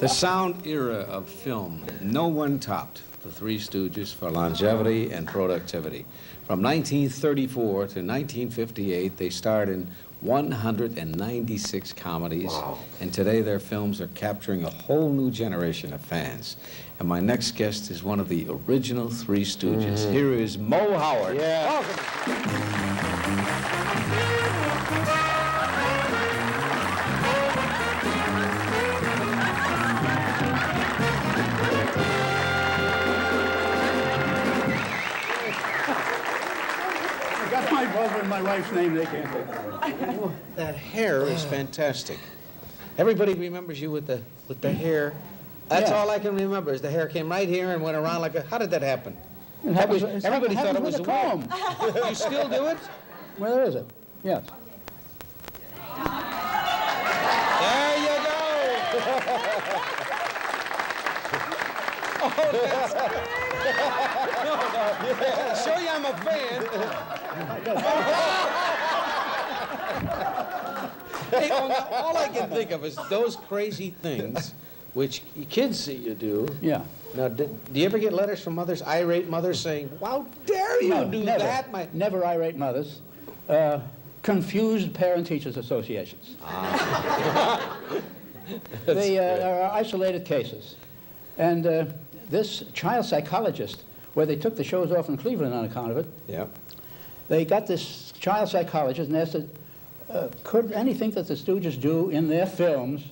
The sound era of film, no one topped the Three Stooges for longevity and productivity. From 1934 to 1958, they starred in 196 comedies, and today their films are capturing a whole new generation of fans. And my next guest is one of the original Three Stooges. Here is Mo Howard. Yeah. Welcome. Over my wife's name, they can't do. That hair is fantastic. Everybody remembers you with the hair. That's all I can remember is the hair came right here and went around like a. How did that happen? Everybody thought it was a comb. You still do it? Where is it? Yes. There you go. Oh, that's. Show you I'm a fan. Hey, all I can think of is those crazy things which kids see you do. Yeah. Now, do you ever get letters from mothers, irate mothers, saying, "How dare you do never, that?" Never irate mothers. Confused parent-teachers associations. They are isolated cases. And this child psychologist, where they took the shows off in Cleveland on account of it, yeah. They got this child psychologist and asked, could anything that the Stooges do in their films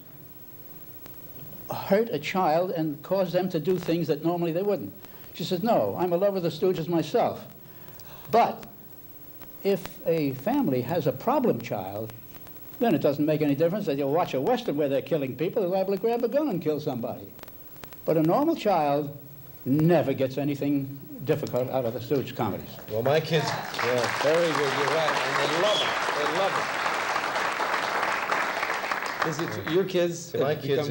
hurt a child and cause them to do things that normally they wouldn't? She says, no, I'm a lover of the Stooges myself. But if a family has a problem child, then it doesn't make any difference that you'll watch a Western where they're killing people, they're liable to grab a gun and kill somebody. But a normal child never gets anything difficult out of the Stooges comedies. Well, my kids, yeah, very good, you're right, and they love it, they love it. Is it your kids? My kids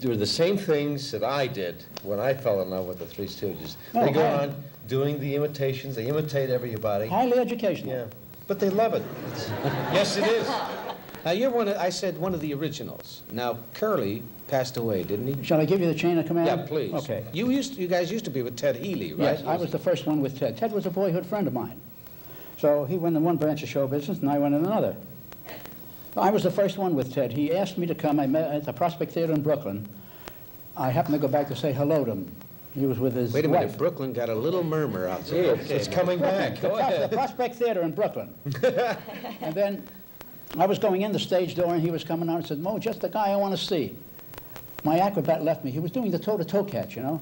do the same things that I did when I fell in love with the Three Stooges. Oh, they go on doing the imitations, they imitate everybody. Highly educational. Yeah, but they love it. Yes, it is. Now, you're I said one of the originals. Now, Curly passed away, didn't he? Shall I give you the chain of command? Yeah, please. Okay. You guys used to be with Ted Healy, right? Yes, I was the first one with Ted. Ted was a boyhood friend of mine. So he went in one branch of show business, and I went in another. I was the first one with Ted. He asked me to come. I met at the Prospect Theater in Brooklyn. I happened to go back to say hello to him. He was with his Wait a minute, wife. Brooklyn got a little murmur outside. Okay, it's coming back. The Prospect Theater in Brooklyn. And then I was going in the stage door, and he was coming out and said, Mo, just the guy I want to see. My acrobat left me. He was doing the toe-to-toe catch, you know.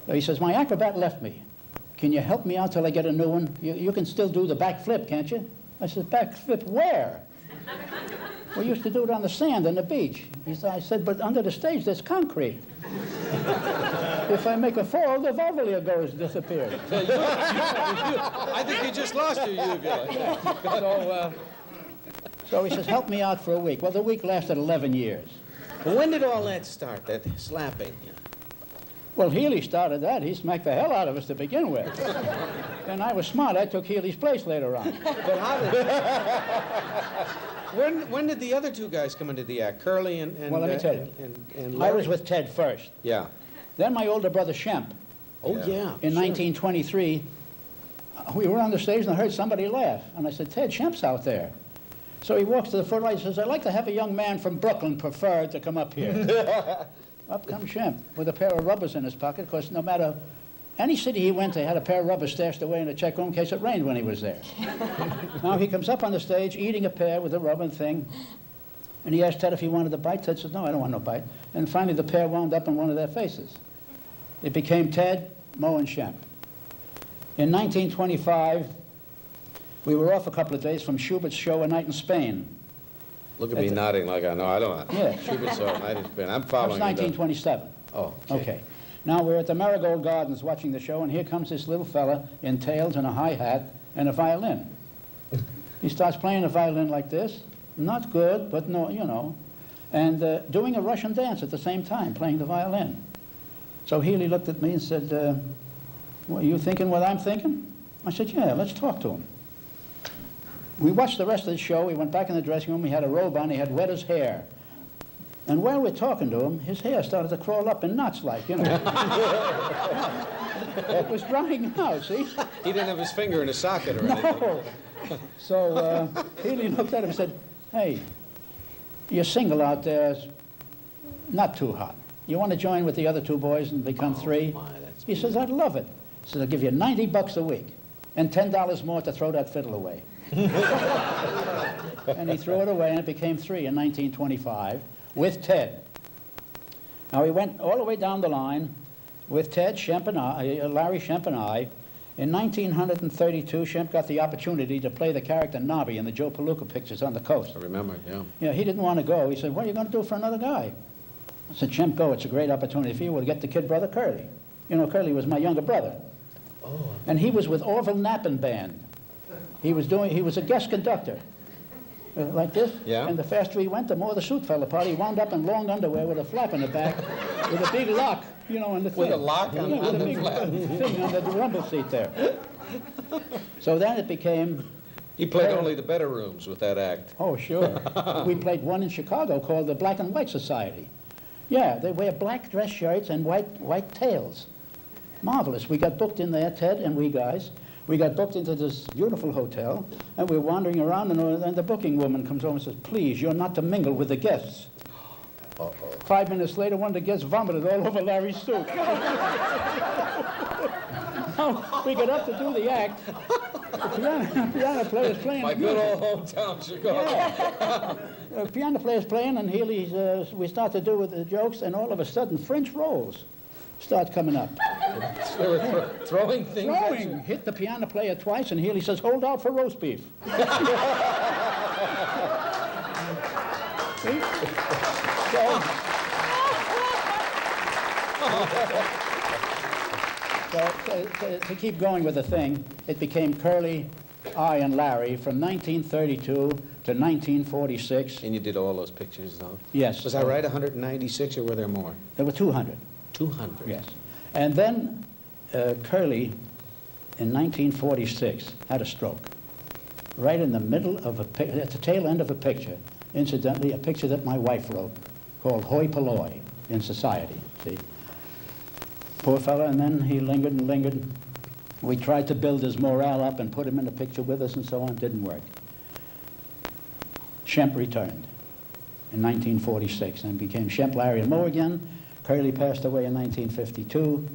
So he says, my acrobat left me. Can you help me out till I get a new one? You can still do the back flip, can't you? I said, back flip where? We used to do it on the sand on the beach. I said, but under the stage, there's concrete. If I make a fall, the Valvolia goes disappears. I think you just lost your uvula. So he says, help me out for a week. Well, the week lasted 11 years. Well, when did all that start, that slapping? Well, Healy started that. He smacked the hell out of us to begin with. And I was smart. I took Healy's place later on. But how did... when did the other two guys come into the act? Curly and well, let me tell you. And I was with Ted first. Yeah. Then my older brother, Shemp. Oh, yeah. In 1923, we were on the stage and I heard somebody laugh. And I said, Ted, Shemp's out there. So he walks to the footlight and says, I'd like to have a young man from Brooklyn preferred to come up here. Up comes Shemp with a pair of rubbers in his pocket, because no matter any city he went to, he had a pair of rubbers stashed away in a check room in case it rained when he was there. Now he comes up on the stage eating a pear with a rubber thing, and he asked Ted if he wanted a bite. Ted says, no, I don't want no bite. And finally the pear wound up in one of their faces. It became Ted, Mo, and Shemp. In 1925, we were off a couple of days from Schubert's show, A Night in Spain. Look at me nodding like I know. I don't know. Yeah. Schubert saw Night in Spain. I'm That was following you. 1927. Oh, Okay. Now we're at the Marigold Gardens watching the show, and here comes this little fella in tails and a high hat and a violin. He starts playing the violin like this. Not good, but no, you know. And doing a Russian dance at the same time, playing the violin. So Healy looked at me and said, well, are you thinking what I'm thinking? I said, yeah, let's talk to him. We watched the rest of the show. We went back in the dressing room. He had a robe on. He had wet his hair. And while we're talking to him, his hair started to crawl up in knots like, you know. It was drying out, see? He didn't have his finger in his socket or anything. No. So Healy looked at him and said, hey, you're single out there, it's not too hot. You want to join with the other two boys and become three? My, that's He says, I'd love it. He says, I'll give you $90 a week and $10 more to throw that fiddle away. And he threw it away, and it became three in 1925 with Ted. Now, he went all the way down the line with Ted, Shemp, and Larry Shemp and I. In 1932, Shemp got the opportunity to play the character Nobby in the Joe Palooka pictures on the coast. I remember, yeah. Yeah, he didn't want to go. He said, what are you going to do for another guy? I said, Shemp, go. It's a great opportunity for you. We'll get the kid brother Curly. You know, Curly was my younger brother. Oh. And he was with Orville Knappen Band. He was a guest conductor. Like this. Yeah. And the faster he went, the more the suit fell apart. He wound up in long underwear with a flap in the back, with a big lock, you know, in the thing. With a lock on with the a big flap. thing on the rumble seat there. So then it became... He played only the better rooms with that act. Oh, sure. We played one in Chicago called the Black and White Society. Yeah, they wear black dress shirts and white tails. Marvelous. We got booked in there, Ted and we guys. We got booked into this beautiful hotel, and we're wandering around, and the booking woman comes over and says, please, you're not to mingle with the guests. Uh-oh. 5 minutes later, one of the guests vomited all over Larry's suit. We got up to do the act. The piano player's playing. My good old hometown, Chicago. Yeah. The piano player's playing, and Healy, we start to do with the jokes, and all of a sudden, French rolls start coming up. They were throwing things at you. Throwing, hit the piano player twice, and Healy says, hold out for roast beef. See? So, to keep going with the thing, it became Curly, I, and Larry from 1932 to 1946. And you did all those pictures, though? Yes. Was I right, 196, or were there more? There were 200. 200? Yes. And then Curly, in 1946, had a stroke. Right in the middle of at the tail end of a picture. Incidentally, a picture that my wife wrote called Hoi Polloi in Society, see? Poor fella, and then he lingered and lingered. We tried to build his morale up and put him in the picture with us and so on. Didn't work. Shemp returned in 1946 and became Shemp, Larry, and Moe again. Curly passed away in 1952,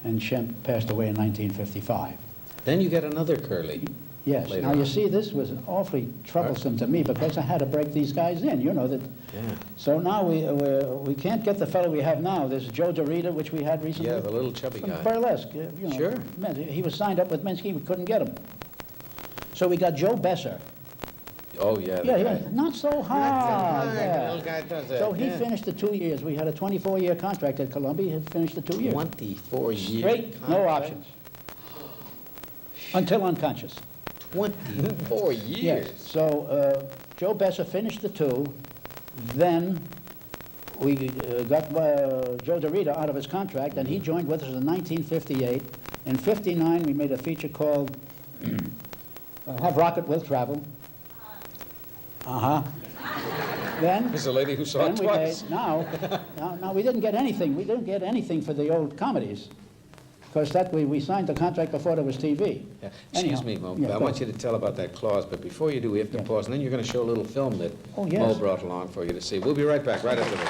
and Shemp passed away in 1955. Then you get another Curly. Yes. Later Now, you on. see, this was awfully troublesome to me because I had to break these guys in, you know. That. Yeah. So now we can't get the fellow we have now. There's Joe DeRita, which we had recently. Yeah, the little chubby From guy. Burlesque, you know. Sure. He was signed up with Minsky. We couldn't get him. So we got Joe Besser. Oh, yeah. the Yeah, guy. yeah. Not so hard. The Yeah. little guy does that. So he yeah. finished the 2 years. We had a 24-year contract at Columbia. He finished the 2 years. 24 years. Straight, no options. Until unconscious. 24 years. Yes. So Joe Besser finished the 2. Then we got Joe DeRita out of his contract, and he joined with us in 1958. In 59, we made a feature called Have Rocket Will Travel. Uh-huh. Then... There's a lady who saw Then it we twice. made, now we didn't get anything. We didn't get anything for the old comedies. Because that we signed the contract before there was TV. Yeah. Excuse Anyhow, me, Mo. yeah, I go want you to tell about that clause, but before you do, we have to Yeah. pause, and then you're going to show a little film that Oh, yes. Mo brought along for you to see. We'll be right back, right after this.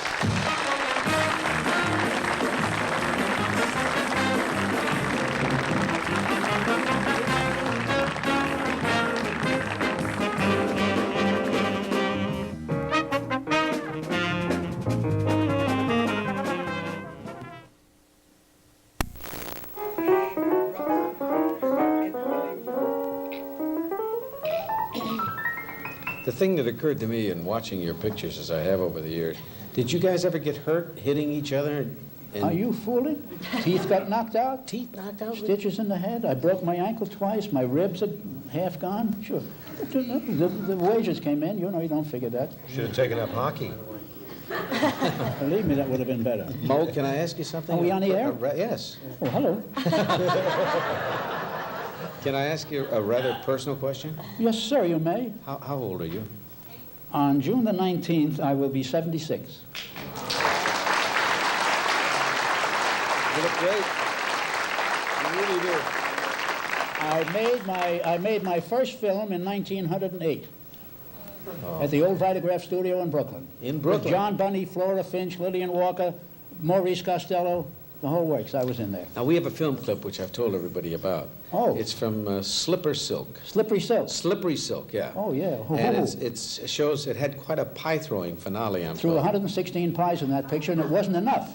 The thing that occurred to me in watching your pictures, as I have over the years, did you guys ever get hurt hitting each other? And Are you fooling? Teeth got knocked out. teeth knocked out? Stitches in the head. I broke my ankle twice. My ribs are half gone. Sure. The wages came in. You know, you don't figure that. Should have taken up hockey. Believe me, that would have been better. Mo, can I ask you something? Are we on the air? Yes. Oh, hello. Can I ask you a rather personal question? Yes, sir, you may. How old are you? On June the 19th, I will be 76. You look great. You really do. I made my first film in 1908 at the old Vitagraph studio in Brooklyn. In Brooklyn? With John Bunny, Flora Finch, Lillian Walker, Maurice Costello, the whole works. I was in there. Now, we have a film clip which I've told everybody about. Oh. It's from Slipper Silk. Slippery Silk. Slippery Silk, yeah. Oh, yeah. And it shows it had quite a pie-throwing finale, I'm Threw told. 116 pies in that picture, and it wasn't enough.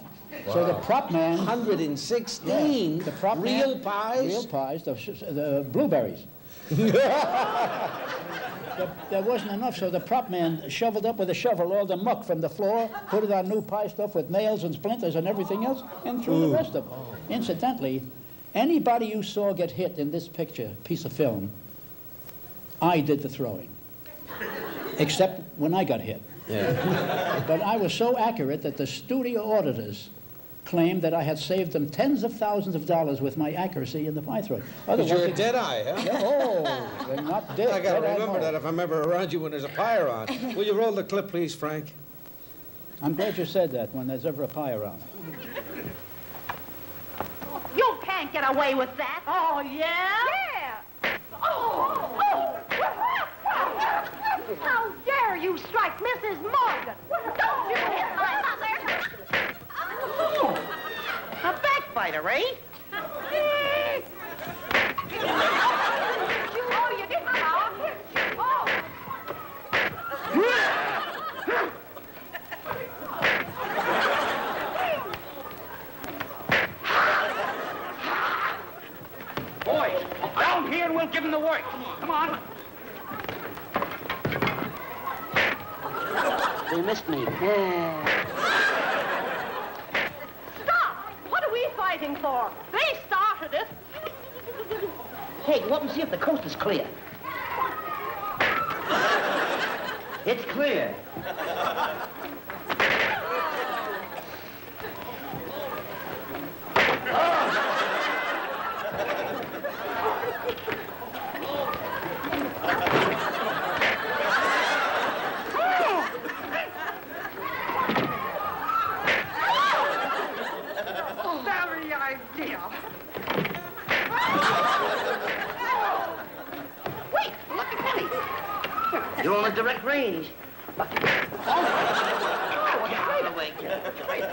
Wow. So the prop man... 116? Yeah, the prop real man, pies? Real pies, the blueberries. There wasn't enough, so the prop man shoveled up with a shovel all the muck from the floor, put it on new pie stuff with nails and splinters and everything else, and threw the rest of it. Incidentally, anybody you saw get hit in this piece of film, I did the throwing. Except when I got hit. Yeah. But I was so accurate that the studio auditors claimed that I had saved them tens of thousands of dollars with my accuracy in the pie throwing. But you're a dead eye, huh? Yeah, oh, they're not dead. I gotta remember no. that if I'm ever around you when there's a pie around. Will you roll the clip, please, Frank? I'm glad you said that when there's ever a pie around. You can't get away with that. Oh, yeah? Yeah. Oh. How dare you strike Mrs. Morgan? Don't you hit my mother. A backbiter, eh? Oh, you didn't know. Oh. Boys, down here and we'll give him the work. Come on. They missed me. Stop! What are we fighting for? They started it. Hey, go up and see if the coast is clear. It's clear. Very idea. Wait, look at Billy. You're on a direct range. Right away, kid. Boys.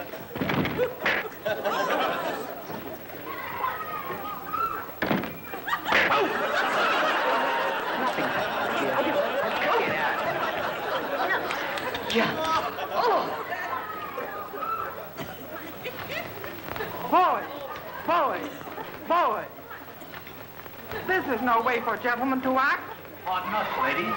This is no way for gentlemen to act. Pardon us, ladies.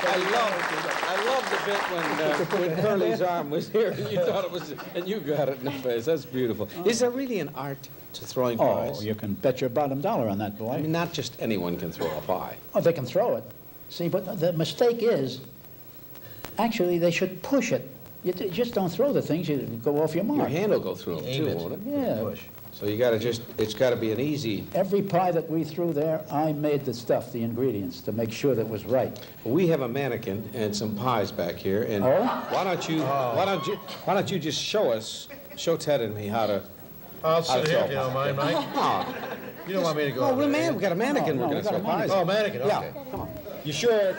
I love the bit when Curly's arm was here and you thought it was, and you got it in the face. That's beautiful. Is there really an art to throwing pies? Oh, you can bet your bottom dollar on that, boy. I mean, not just anyone can throw a pie. Oh, they can throw it. See, but the mistake is, actually, they should push it. You just don't throw the things, you go off your mark. Your hand will go through them Aim too, it. won't it? Yeah. Push. So you gotta it's gotta be an easy. Every pie that we threw there, I made the stuff, the ingredients, to make sure that it was right. We have a mannequin and some pies back here, and Oh? why don't you just show Ted and me how to. I'll sit here throw if you don't pies. mind, Mike. Oh, You don't want me to go oh, over we there. got a mannequin. No, we're we gonna got a throw pies. Oh, mannequin, okay. Yeah, come on. You sure?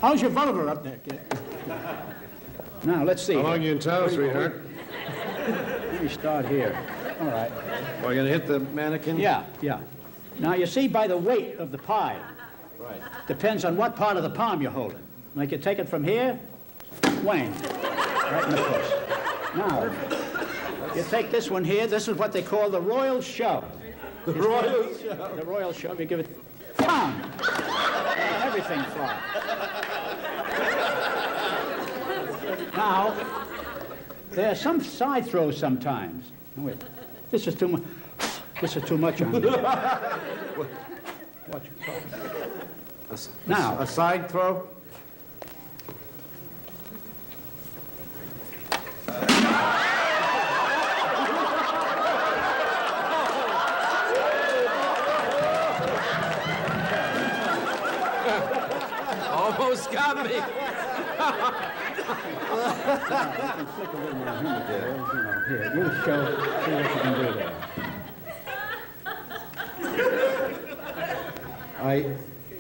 How's your vulgar up there, kid? Now, let's see. How long you in town, sweetheart? Let me start here. All right. Are you gonna hit the mannequin? Yeah. Now, you see by the weight of the pie. Right. Depends on what part of the palm you're holding. Like you take it from here, whang, right in the push. Now, you take this one here. This is what they call the royal shove. The royal shove? The royal shove. You give it, pound. Everything flies. Now, there are some side throws sometimes. Oh, wait, this is too much. This is too much on me. Watch it. Now. A side throw? Almost got me. Stick a little more humor there, you know. Here, you show, see what you can do there.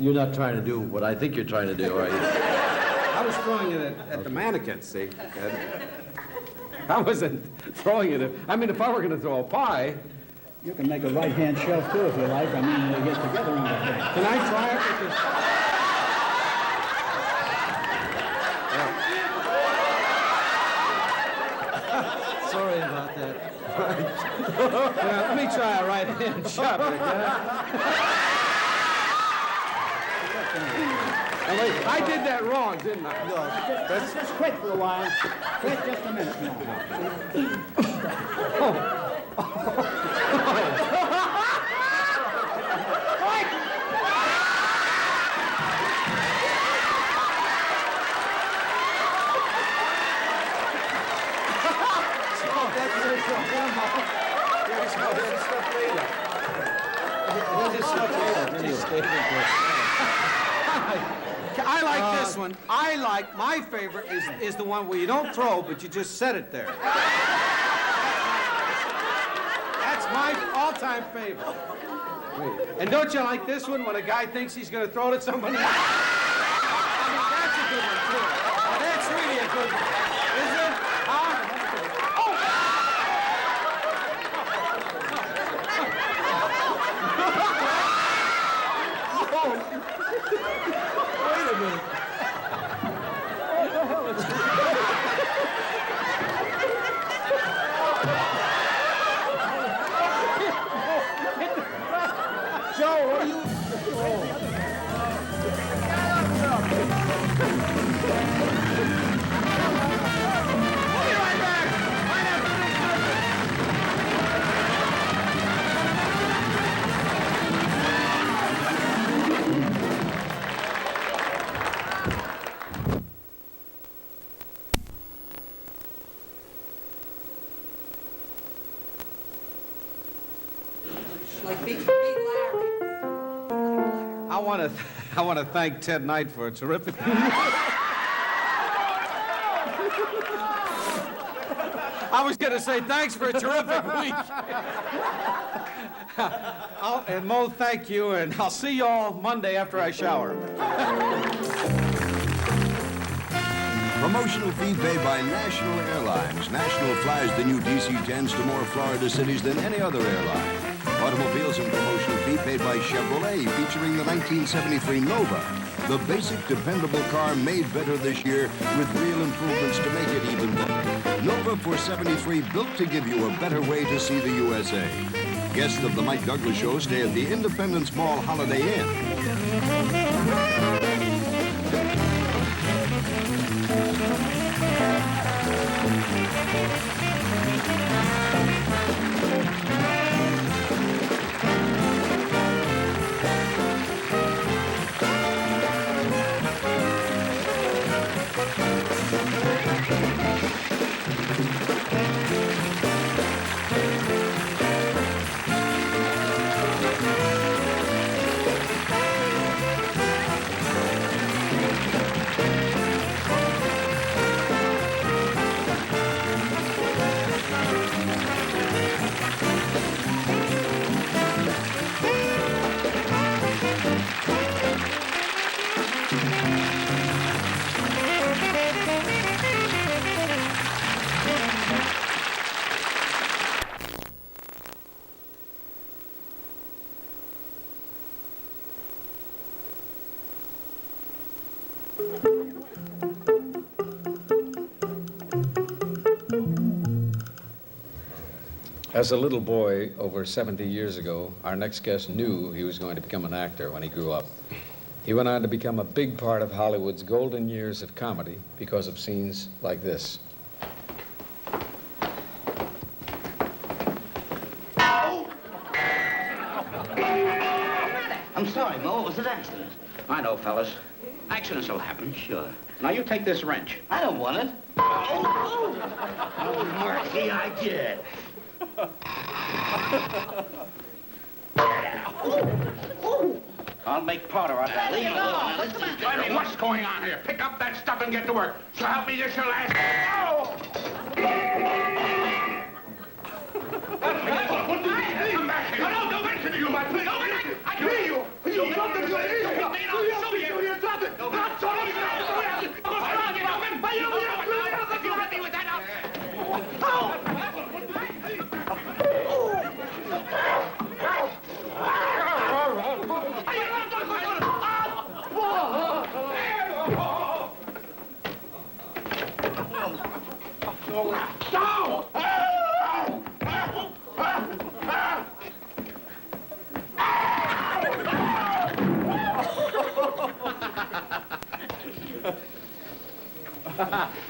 You're not trying to do what I think you're trying to do, are you? I was throwing it at the mannequin, see? I wasn't throwing it I mean, if I were going to throw a pie... You can make a right-hand shelf, too, if you like. I mean, they get together on the thing. Can I try it with this? Sorry about that. Well, let me try a right-hand shot, Rick. I did that wrong, didn't I? Just quit for a while. Quit just a minute now. I like this one. My favorite is the one where you don't throw, but you just set it there. That's my all-time favorite. And don't you like this one when a guy thinks he's going to throw it at somebody? I mean, that's a good one, too. That's really a good one. Is it? Huh? Wait a minute. Joe, what are you... I want to thank Ted Knight for a terrific... I was going to say thanks for a terrific week. And Mo, thank you, and I'll see you all Monday after I shower. Promotional fee paid by National Airlines. National flies the new DC-10s to more Florida cities than any other airline. Automobiles and promotional fee paid by Chevrolet, featuring the 1973 Nova. The basic, dependable car made better this year with real improvements to make it even better. Nova for 73, built to give you a better way to see the USA. Guests of the Mike Douglas Show stay at the Independence Mall Holiday Inn. As a little boy over 70 years ago, our next guest knew he was going to become an actor when he grew up. He went on to become a big part of Hollywood's golden years of comedy because of scenes like this. I'm sorry, Mo. It was an accident. I know, fellas. Accidents will happen. Sure. Now, you take this wrench. I don't want it. Oh, Marty, I did. I'll make powder out of that. Leave it alone. Let's see. Hey, what's going on here? Pick up that stuff and get to work. So help me, this shall last. Oh! Come back here. No, don't mention you, my please. I hear you. You drop it. You drop it. Not so much. If you hit me with that,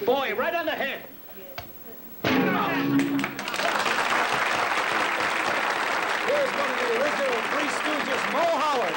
boy, right on the head. Here's one of the original Three Stooges, Mo Howard.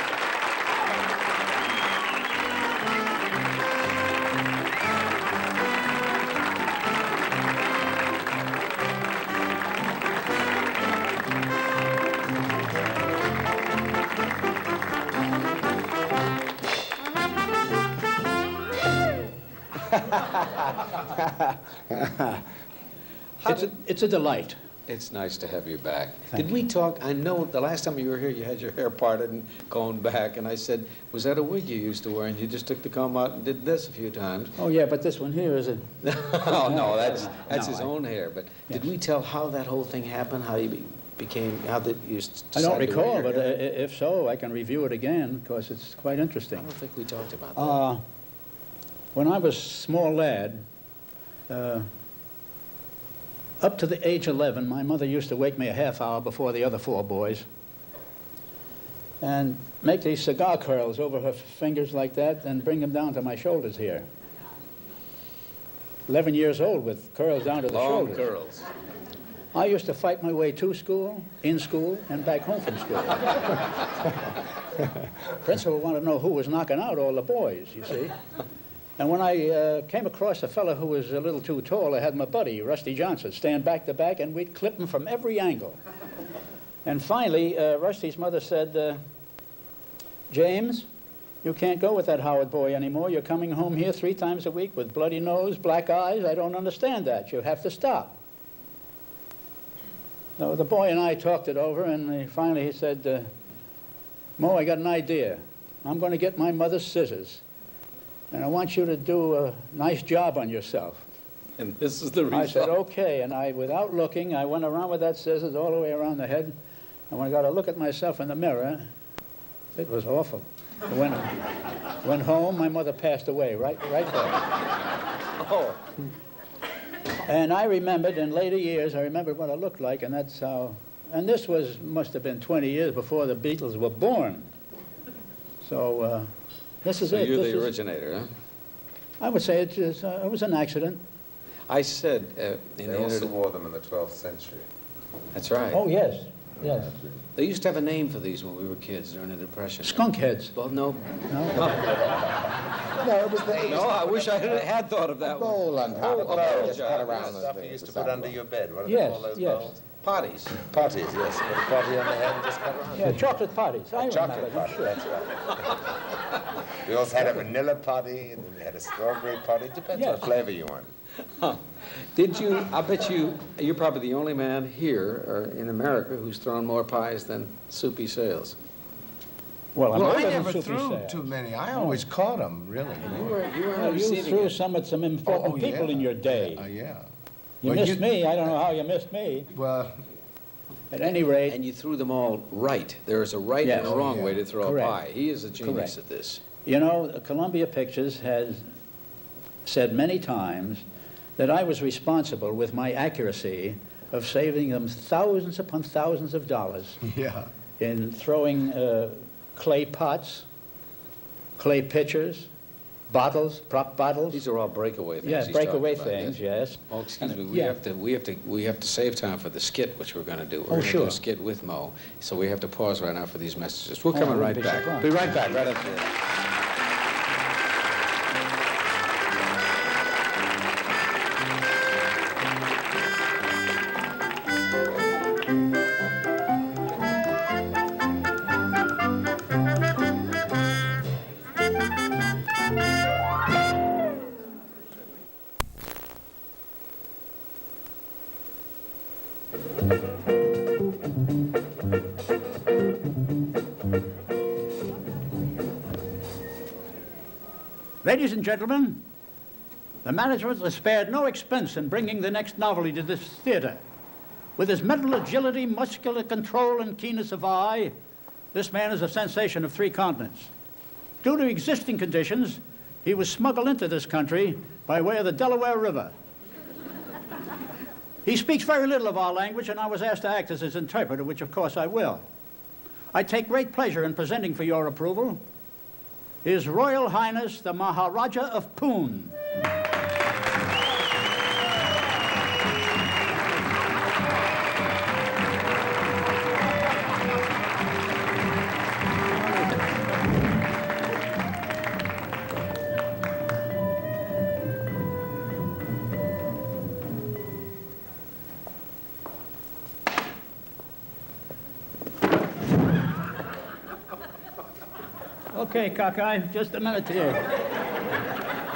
It's a delight. It's nice to have you back. Did we talk? I know the last time you were here, you had your hair parted and combed back, and I said, was that a wig you used to wear? And you just took the comb out and did this a few times. Oh, yeah, but this one here is a... Oh, no, that's his I- own hair. But Yes. did we tell how that whole thing happened? How you became, how did you I don't decide to wear recall, your but hair? if so, I can review it again, because it's quite I interesting. don't think we talked about that. When I was a small lad, up to the age 11, my mother used to wake me a half hour before the other four boys and make these cigar curls over her fingers like that and bring them down to my shoulders here. 11 years old with curls down to the Long shoulders. curls. I used to fight my way to school, in school, and back home from school. Principal wanted to know who was knocking out all the boys, you see. And when I came across a fellow who was a little too tall, I had my buddy, Rusty Johnson, stand back to back, and we'd clip him from every angle. And finally, Rusty's mother said, James, you can't go with that Howard boy anymore. You're coming home here 3 times a week with bloody nose, black eyes. I don't understand that. You have to stop. So the boy and I talked it over, and finally he said, Mo, I got an idea. I'm going to get my mother's scissors, and I want you to do a nice job on yourself. And this is the result. I said, okay, and without looking, I went around with that scissors all the way around the head, and when I got to look at myself in the mirror, it was awful. When I went home, my mother passed away right there. Oh. And I remembered, in later years, I remembered what I looked like, and that's how, and this must have been 20 years before the Beatles were born. So this is So it. you're This the is- originator, huh? I would say it was an accident. I said in They the also inter- wore them in the 12th century. That's right. Oh, yes, yes. They used to have a name for these when we were kids during the Depression. Skunk heads. Well, no. No? No, it was the No, I wish I had thought of that one. bowl on top of the bowl, just cut around. Stuff you used to put under your bed. What do Yes, they call those yes. bowls? Potties. Potties, yes. Put a potty on the head and just cut around. Yeah, chocolate potties. I remember Chocolate them, potty, sure. that's right. We also had a vanilla potty, and then we had a strawberry potty. Depends Yes. what flavor you want. Huh. Did you, I bet you're probably the only man here or in America who's thrown more pies than Soupy Sales. Well, Well, I older than never Soupy threw Sales. too many. I always caught them, really. You were on Well, the you receiving threw end. some important people in your day. Yeah. You Well, missed me. I don't know how you missed me. Well, At any rate, And you threw them all right. There is a right Yes. and a wrong Oh, yeah. way to throw Correct. a pie. He is a genius Correct. at this. you know, Columbia Pictures has said many times that I was responsible with my accuracy of saving them thousands upon thousands of dollars yeah. in throwing clay pots, clay pitchers, bottles, prop bottles. These are all breakaway things. Yeah, he's breakaway talking about, things, yes. Oh, excuse me. Yeah. We have to save time for the skit, which we're going to do. We're Oh, going to do sure. a skit with Mo, so we have to pause right now for these messages. We're Oh, coming I right wouldn't be back. surprised. Be right back, right after this. Ladies and gentlemen, the management has spared no expense in bringing the next novelty to this theater. With his mental agility, muscular control, and keenness of eye, this man is a sensation of 3 continents. Due to existing conditions, he was smuggled into this country by way of the Delaware River. He speaks very little of our language, and I was asked to act as his interpreter, which of course I will. I take great pleasure in presenting for your approval His Royal Highness the Maharaja of Poon. Okay, cockeye, just a minute here.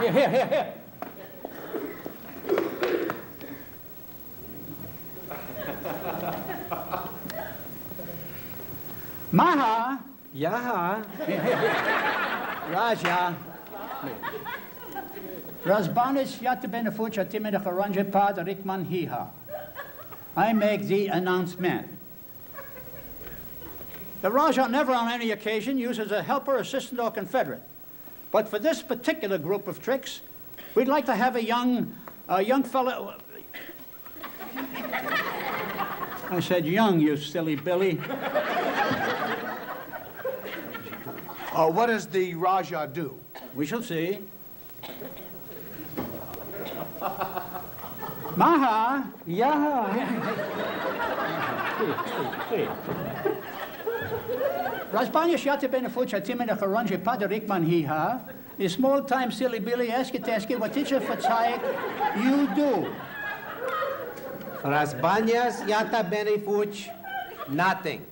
Here. Maha. Yaha. Raja. Razbanis yatabenefucha timidacharanja pad rikman hiha. I make the announcement. The Raja never on any occasion uses a helper, assistant, or confederate. But for this particular group of tricks, we'd like to have a young fellow. I said young, you silly Billy. What does the Raja do? We shall see. Maha. Yaha. Please. Razbanya shata benefucha timina karanje padarikman hiha. The small time silly Billy ask what teacher for you do. Rasbanyas yata benefuch. Nothing.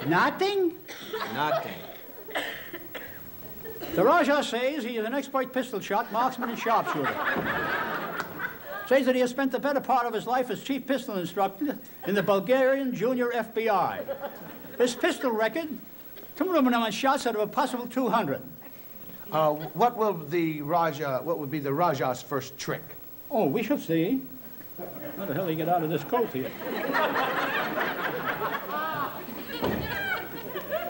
Nothing? Nothing. The Raja says he is an expert pistol shot, marksman, and sharpshooter. Says that he has spent the better part of his life as chief pistol instructor in the Bulgarian Junior FBI. His pistol record, 200 shots out of a possible 200. What would be the Raja's first trick? Oh, we shall see. How the hell did he get out of this coat here?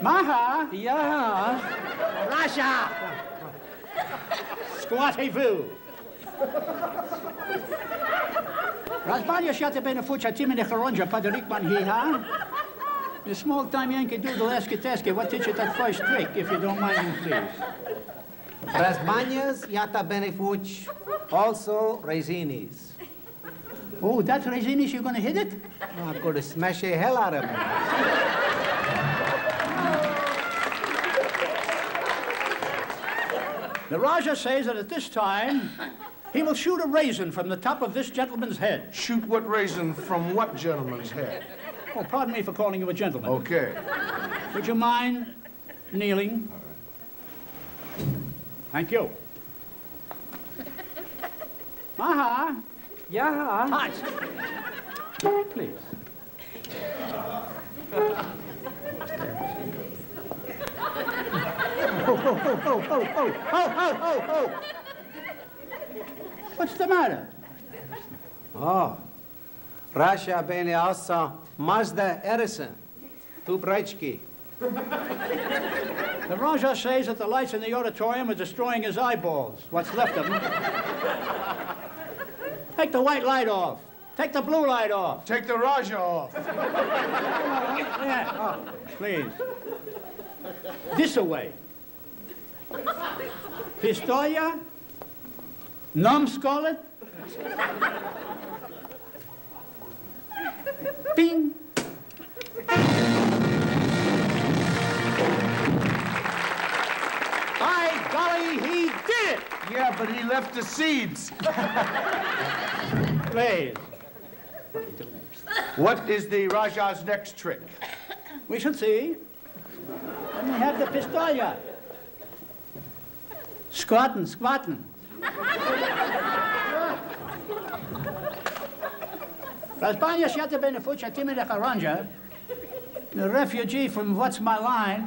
Maha. Yaha. Raja. Squattez-vous. Razbanya shata benefucha timine charonja padarikman hiha. The small-time Yankee doodle ask-it-ask what teach you that first trick, if you don't mind, please. Rasbanyas yata benefuch. Also Resinis. Oh, that's Resinis, you're gonna hit it? I'm going to smash the hell out of him. The Raja says that at this time, he will shoot a raisin from the top of this gentleman's head. Shoot what raisin from what gentleman's head? Oh, pardon me for calling you a gentleman. Okay. Would you mind kneeling? Thank you. Maha. Yaha. Hot. Please. Oh. What's the matter? Oh. Rasha bene asa Mazda Edison. Tu brechki. The Raja says that the lights in the auditorium are destroying his eyeballs. What's left of them. Take the white light off. Take the blue light off. Take the Raja off. Yeah. Oh, please. This away. Pistoia. Numbskullet. Bing. By golly, he did it! Yeah, but he left the seeds. Please. What is the Raja's next trick? We shall see. Let me have the pistoia. Squatting. Razbanya shata benefucha timida karanja, the refugee from What's My Line,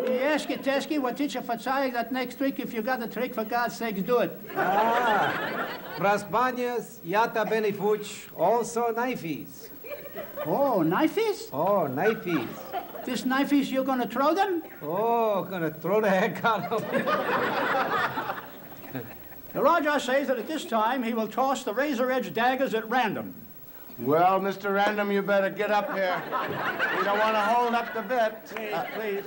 he Tesky, what teacher for saying that next week, if you got a trick, for God's sakes, do it. Rasbanias, Yata Benifuch, also knifeys. Oh, knifeys? Oh, knifeys. This knifeys, you're gonna throw them? Oh, gonna throw the heck out of them. The Rajah says that at this time, he will toss the razor-edged daggers at random. Well, Mr. Random, you better get up here. We don't want to hold up the bet. Please.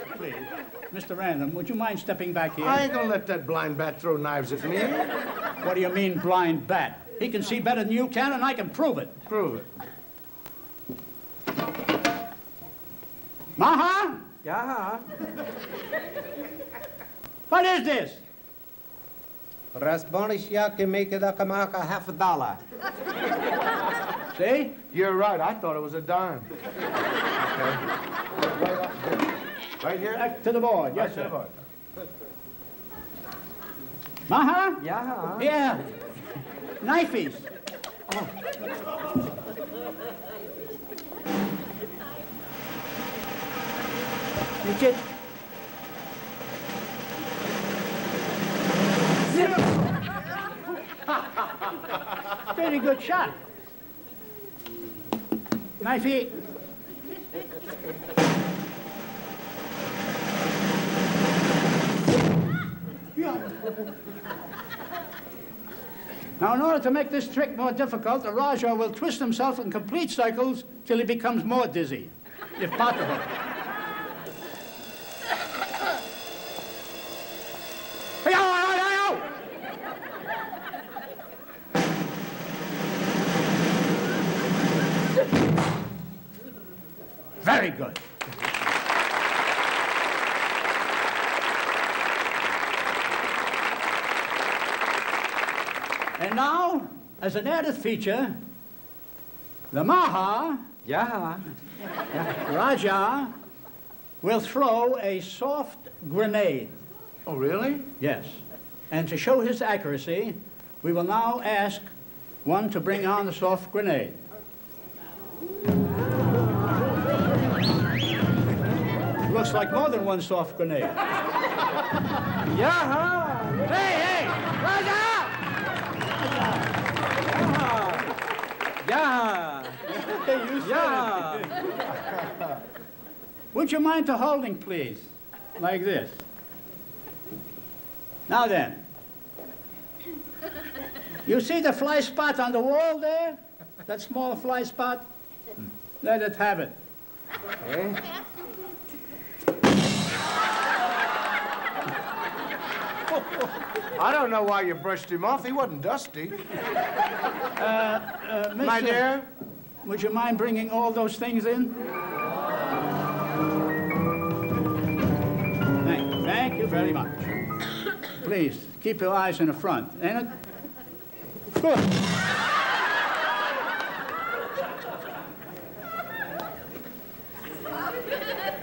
Mr. Random, would you mind stepping back here? I ain't gonna let that blind bat throw knives at me. What do you mean, blind bat? He can see better than you can, and I can prove it. Prove it. Maha? Yeah. What is this? Rasbanish Yaki make it a kamaka $50. See? You're right. I thought it was a dime. Okay. Right here? Back to the board. Yes, Right to the sir. board. Maha? Yeah. Yeah. Knifeys. Oh. You kid. Pretty good shot. Knifey. Now, in order to make this trick more difficult, the Rajah will twist himself in complete circles till he becomes more dizzy, if possible. Very good. And now, as an added feature, the Maha, Yeah. Rajah, will throw a soft grenade. Oh, really? Yes. And to show his accuracy, we will now ask one to bring on the soft grenade. Looks like more than one soft grenade. Yeah. Hey, Rajah! Yeah. You said Yeah. it. Would you mind to holding, please? Like this. Now then. You see the fly spot on the wall there? That small fly spot? Let it have it. Okay. I don't know why you brushed him off. He wasn't dusty. My Mister, dear? would you mind bringing all those things in? Thank you very much. Please, keep your eyes in the front, ain't it? Good.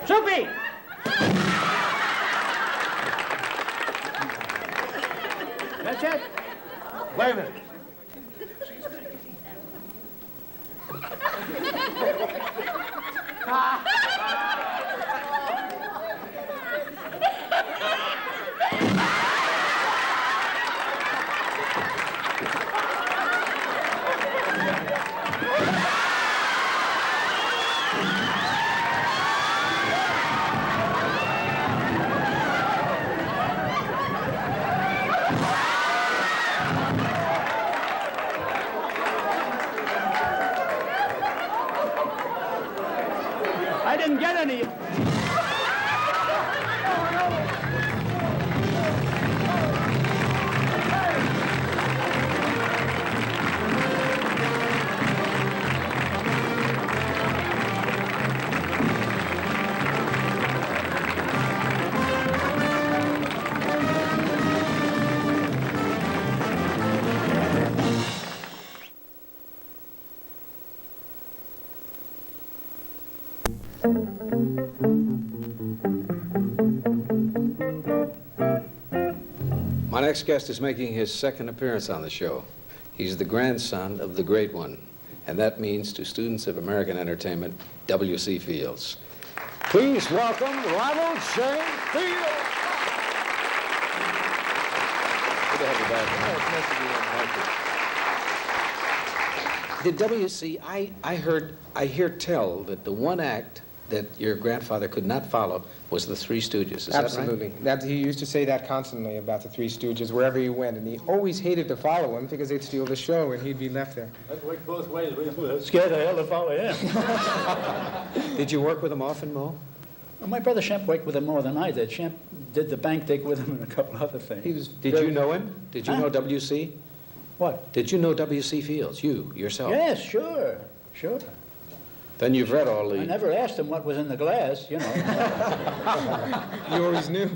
Soupy! That's it. Wait a minute. I didn't get any. My next guest is making his second appearance on the show. He's the grandson of the great one, and that means to students of American entertainment, W.C. Fields. Please welcome Ronald Shane. Feel. Good to have you back. Did WC, I hear tell that the one act that your grandfather could not follow was the Three Stooges. Is Absolutely. that right? He used to say that constantly about the Three Stooges wherever he went, and he always hated to follow them because they'd steal the show and he'd be left there. That worked both ways. We were scared the hell to follow him. Did you work with him often, Mo? Well, my brother Shemp worked with him more than I did. Shemp did the bank dig with him and a couple other things. Did you know him? Did you know WC? What? Did you know W.C. Fields, you, yourself? Yes, sure. Then you've read all I the... never asked him what was in the glass, you know. You always knew.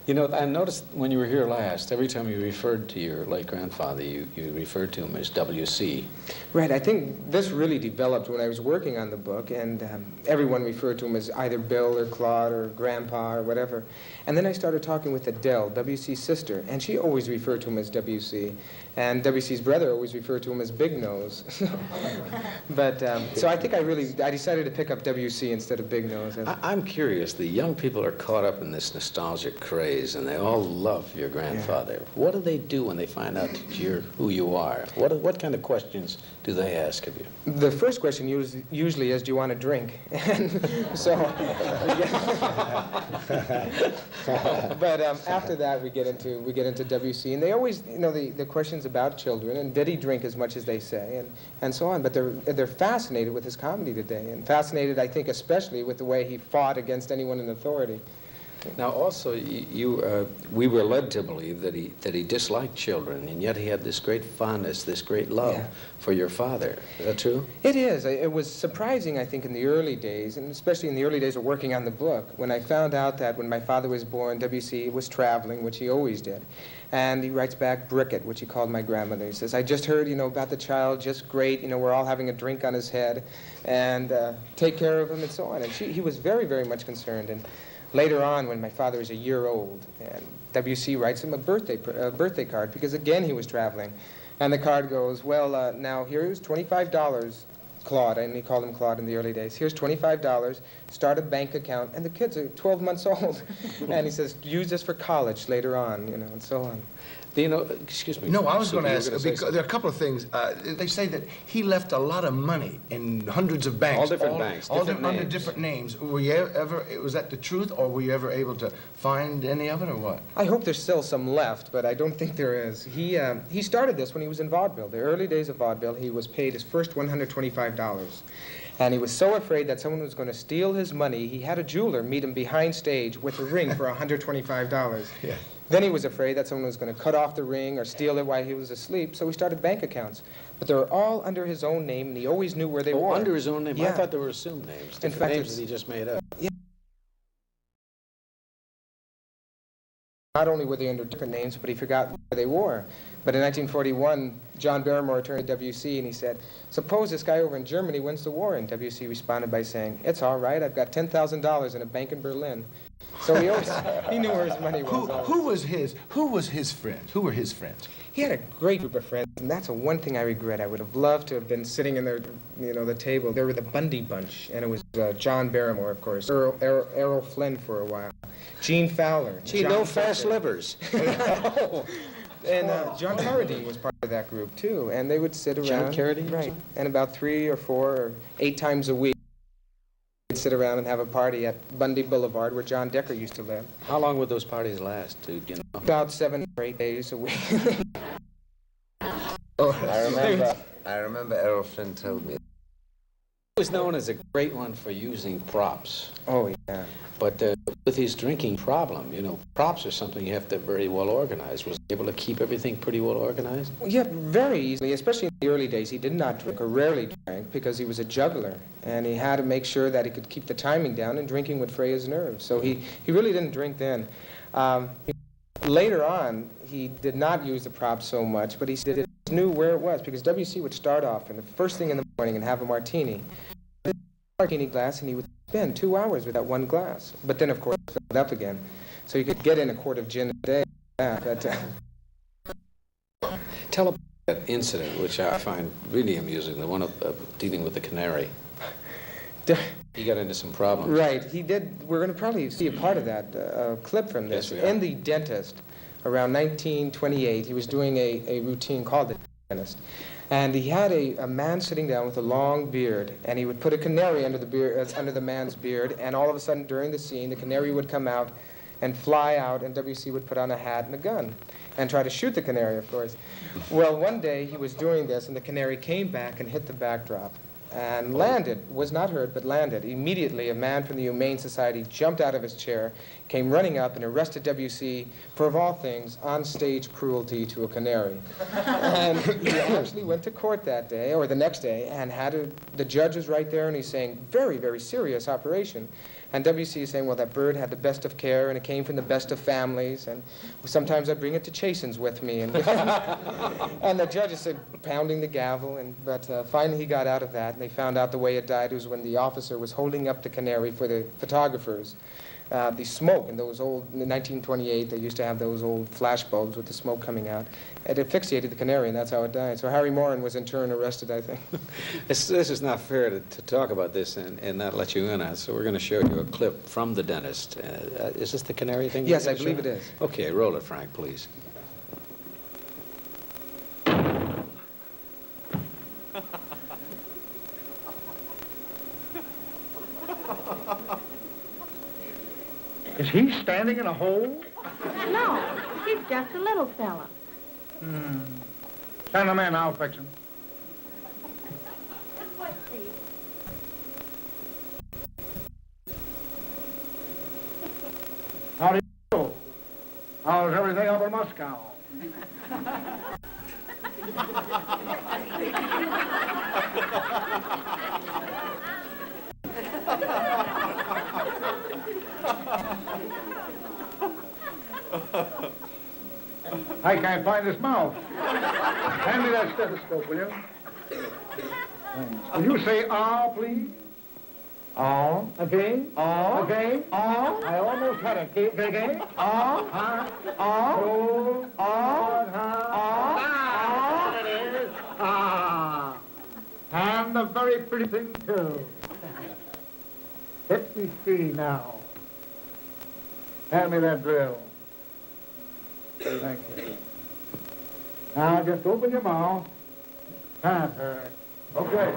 You know, I noticed when you were here last, every time you referred to your late grandfather, you referred to him as W.C. Right, I think this really developed when I was working on the book, and everyone referred to him as either Bill or Claude or Grandpa or whatever. And then I started talking with Adele, W.C.'s sister, and she always referred to him as W.C. And W.C.'s brother always referred to him as Big Nose. But, so I think I decided to pick up W.C. instead of Big Nose. I'm curious, the young people are caught up in this nostalgic craze, and they all love your grandfather. Yeah. What do they do when they find out that you're who you are? What kind of questions do they ask of you? The first question usually is, do you want to drink? And so, but after that we get into W.C. and they always, you know, the questions about children and did he drink as much as they say and so on. But they're fascinated with his comedy today, and fascinated, I think, especially with the way he fought against anyone in authority. Now, also, we were led to believe that he disliked children, and yet he had this great fondness, this great love for your father. Is that true? It is. It was surprising, I think, in the early days, and especially in the early days of working on the book, when I found out that when my father was born, W.C. was traveling, which he always did. And he writes back Bricket, which he called my grandmother. He says, I just heard, you know, about the child, just great. You know, we're all having a drink on his head, and take care of him, and so on. And he was very, very much concerned. And later on, when my father was a year old, and W.C. writes him a birthday card, because again he was traveling. And the card goes, well, now here's $25, Claude, and he called him Claude in the early days. Here's $25, start a bank account, and the kids are 12 months old. And he says, use this for college later on, you know, and so on. Do you know, excuse me. No, I was going to ask, because there are a couple of things. They say that he left a lot of money in hundreds of banks. All different banks, under different names. Were you ever, was that the truth, or were you ever able to find any of it, or what? I hope there's still some left, but I don't think there is. He started this when he was in vaudeville. The early days of vaudeville, he was paid his first $125. And he was so afraid that someone was going to steal his money, he had a jeweler meet him behind stage with a ring for $125. Yeah. Then he was afraid that someone was going to cut off the ring or steal it while he was asleep, so he started bank accounts. But they were all under his own name, and he always knew where they were. Under his own name? Yeah. I thought they were assumed names. In fact, names that he just made up. Yeah. Not only were they under different names, but he forgot where they were. But in 1941, John Barrymore turned to W.C. and he said, suppose this guy over in Germany wins the war. And W.C. responded by saying, it's all right, I've got $10,000 in a bank in Berlin. So he knew where his money was. Who was his friends? Who were his friends? He had a great group of friends, and that's one thing I regret. I would have loved to have been sitting in the table. There were the Bundy Bunch, and it was John Barrymore, of course, Errol Flynn for a while, Gene Fowler. Gee, no fast livers. And John Carradine was part of that group, too, and they would sit around. John Carradine? Right, and about 3 or 4 or 8 times a week, they'd sit around and have a party at Bundy Boulevard, where John Decker used to live. How long would those parties last, do you know? About 7 or 8 days a week. I remember Errol Flynn told me. He was known as a great one for using props. Oh, yeah. But with his drinking problem, you know, props are something you have to very well organize. Was he able to keep everything pretty well organized? Yeah, very easily, especially in the early days. He did not drink, or rarely drank, because he was a juggler. And he had to make sure that he could keep the timing down, and drinking would fray his nerves. So he really didn't drink then. Later on, he did not use the props so much, but he knew where it was, because W.C. would start off in the first thing in the morning and have a martini. Martini glass, and he would spend 2 hours with that one glass. But then, of course, fill it up again. So you could get in a quart of gin a day. Tell about that incident, which I find really amusing, the one of dealing with the canary. He got into some problems. Right, he did. We're going to probably see a part of that clip from this. Yes, we are. In The Dentist, around 1928, he was doing a routine called The Dentist. And he had a man sitting down with a long beard, and he would put a canary under the beard, under the man's beard, and all of a sudden during the scene, the canary would come out and fly out, and W.C. would put on a hat and a gun and try to shoot the canary, of course. Well, one day he was doing this, and the canary came back and hit the backdrop and landed, was not hurt, but landed. Immediately, a man from the Humane Society jumped out of his chair, came running up, and arrested W.C. for, of all things, on-stage cruelty to a canary. And he actually went to court that day, or the next day, and the judge was right there, and he's saying, very, very serious operation. And W.C. is saying, well, that bird had the best of care, and it came from the best of families, and sometimes I bring it to Chasen's with me. And, and the judge is pounding the gavel, but finally he got out of that, and they found out the way it died was when the officer was holding up the canary for the photographers. The smoke in those old, in 1928, they used to have those old flash bulbs with the smoke coming out. It asphyxiated the canary, and that's how it died. So Harry Morin was in turn arrested, I think. This is not fair to talk about this and not let you in on it. So we're going to show you a clip from The Dentist. Is this the canary thing? Yes, I believe it is. Okay, roll it, Frank, please. Is he standing in a hole? No, he's just a little fella. Send him in, I'll fix him. How do you do? How's everything up in Moscow? I can't find his mouth. Hand me that stethoscope, will you? Thanks. Will you say "ah," please? Ah. Again? Ah. Again? Ah. I almost had it. Again? Ah. Ah. Ah. Oh. Ah. Ah. Ah. It is. Ah. And a very pretty thing, too. Let me see now. Hand me that drill. Thank you. Now just open your mouth. Can't hurt. Okay.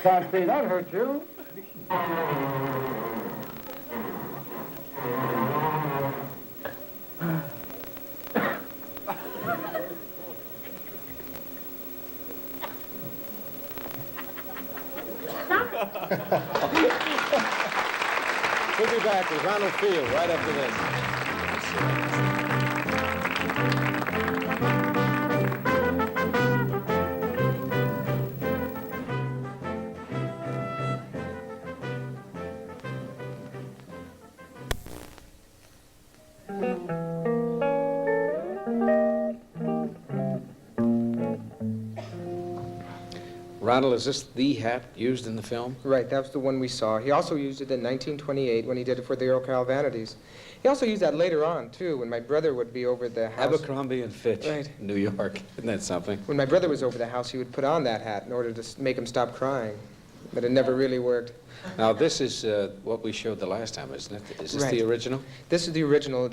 Can't say that hurt you. We'll be back with Ronald Field right after this. Ronald, is this the hat used in the film? Right, that was the one we saw. He also used it in 1928 when he did it for the Earl Carroll Vanities. He also used that later on, too, when my brother would be over at the house. Abercrombie and Fitch, Right. New York. Isn't that something? When my brother was over the house, he would put on that hat in order to make him stop crying. But it never really worked. Now, this is what we showed the last time, isn't it? Is this Right. the original? This is the original.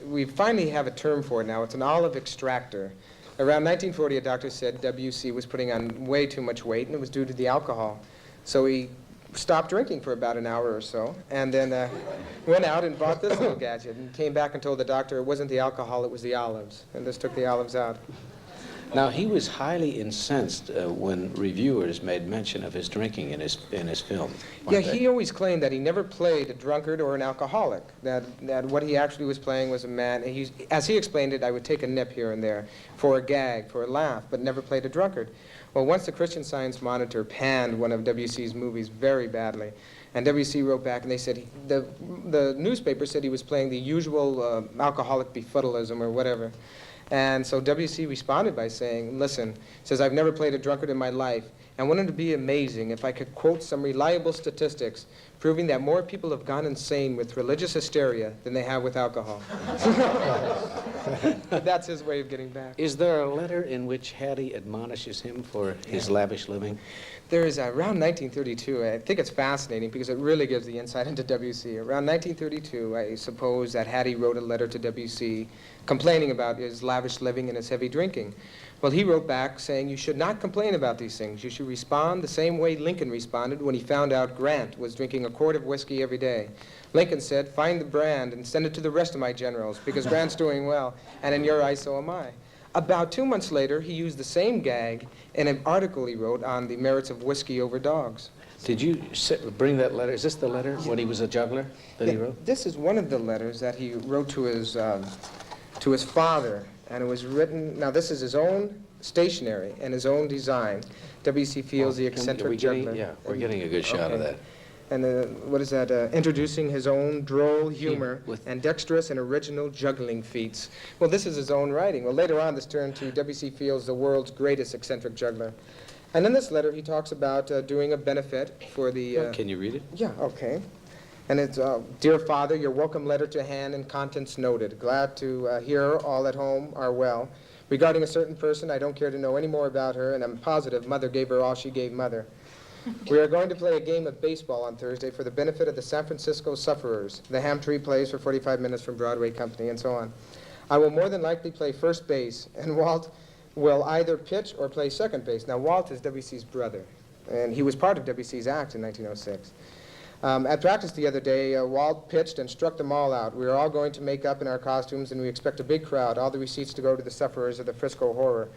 We finally have a term for it now. It's an olive extractor. Around 1940, a doctor said W.C. was putting on way too much weight, and it was due to the alcohol. So he stopped drinking for about an hour or so, and then went out and bought this little gadget, and came back and told the doctor it wasn't the alcohol, it was the olives. And this took the olives out. Now, he was highly incensed when reviewers made mention of his drinking in his film. Yeah, he always claimed that he never played a drunkard or an alcoholic, that what he actually was playing was a man, as he explained it, I would take a nip here and there for a gag, for a laugh, but never played a drunkard. Well, once the Christian Science Monitor panned one of W.C.'s movies very badly, and W.C. wrote back and they said, the newspaper said he was playing the usual alcoholic befuddleism or whatever. And so W.C. responded by saying, listen, says, I've never played a drunkard in my life. And wouldn't it be amazing if I could quote some reliable statistics proving that more people have gone insane with religious hysteria than they have with alcohol? That's his way of getting back. Is there a letter in which Hattie admonishes him for his lavish living? There is around 1932, I think it's fascinating because it really gives the insight into W.C. Around 1932, I suppose that Hattie wrote a letter to W.C. complaining about his lavish living and his heavy drinking. Well, he wrote back saying, you should not complain about these things. You should respond the same way Lincoln responded when he found out Grant was drinking a quart of whiskey every day. Lincoln said, find the brand and send it to the rest of my generals because Grant's doing well, and in your eyes, so am I. About 2 months later, he used the same gag in an article he wrote on the merits of whiskey over dogs. Did you bring that letter? Is this the letter when he was a juggler that he wrote? This is one of the letters that he wrote to his father, and it was written, now this is his own stationery and his own design. W.C. Fields, the eccentric juggler. Yeah, we're getting a good shot of that. And what is that? Introducing his own droll humor and dexterous and original juggling feats. Well, this is his own writing. Well, later on, this turned to W.C. Fields, the world's greatest eccentric juggler. And in this letter, he talks about doing a benefit for the... Can you read it? Yeah, okay. And it's, Dear Father, your welcome letter to hand and contents noted. Glad to hear all at home are well. Regarding a certain person, I don't care to know any more about her, and I'm positive Mother gave her all she gave Mother. We are going to play a game of baseball on Thursday for the benefit of the San Francisco sufferers. The Ham Tree plays for 45 minutes from Broadway Company, and so on. I will more than likely play first base, and Walt will either pitch or play second base. Now, Walt is W.C.'s brother, and he was part of W.C.'s act in 1906. At practice the other day, Walt pitched and struck them all out. We are all going to make up in our costumes, and we expect a big crowd, all the receipts to go to the sufferers of the Frisco horror.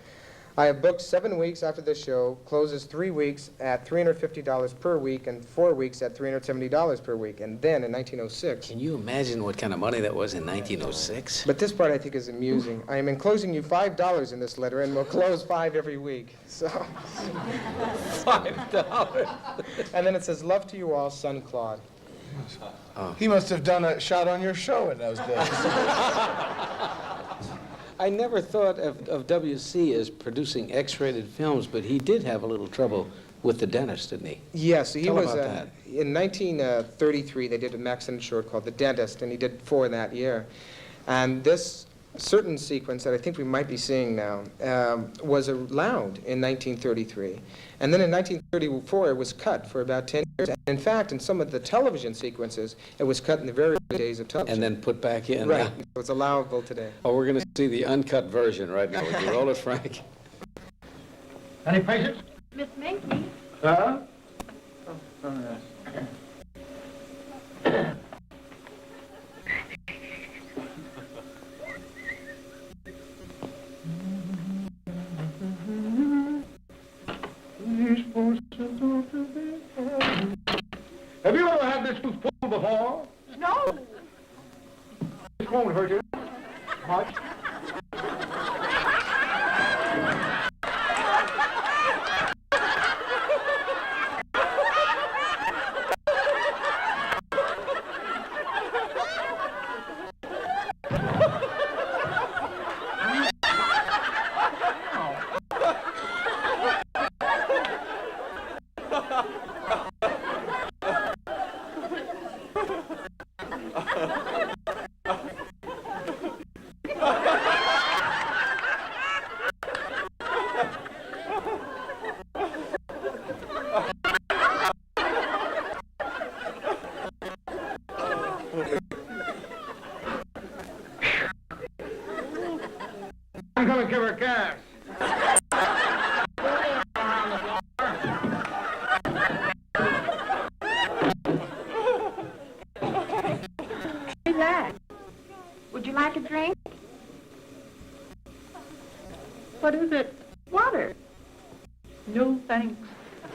I have booked 7 weeks after this show, closes 3 weeks at $350 per week, and 4 weeks at $370 per week. And then in 1906... Can you imagine what kind of money that was in 1906? But this part I think is amusing. I am enclosing you $5 in this letter, and we'll close 5 every week. So... $5. And then it says, love to you all, son Claude. Oh. He must have done a shot on your show in those days. I never thought of W.C. as producing X-rated films, but he did have a little trouble with the dentist, didn't he? Yes, he Tell was. about that. In 1933, they did a Max Sennett short called The Dentist, and he did 4 that year. And this certain sequence that I think we might be seeing now was allowed in 1933. And then in 1934, it was cut for about 10 years. And in fact, in some of the television sequences, it was cut in the very early days of television. And then put back in. Right. So it's allowable today. Oh, we're going to see the uncut version right now. Would you roll it, Frank? Any patients? Miss Minky. Huh? Have you ever had this tooth pulled before? No. This won't hurt you much. I'm gonna give her gas. Relax. Would you like a drink? What is it? Water. No, thanks.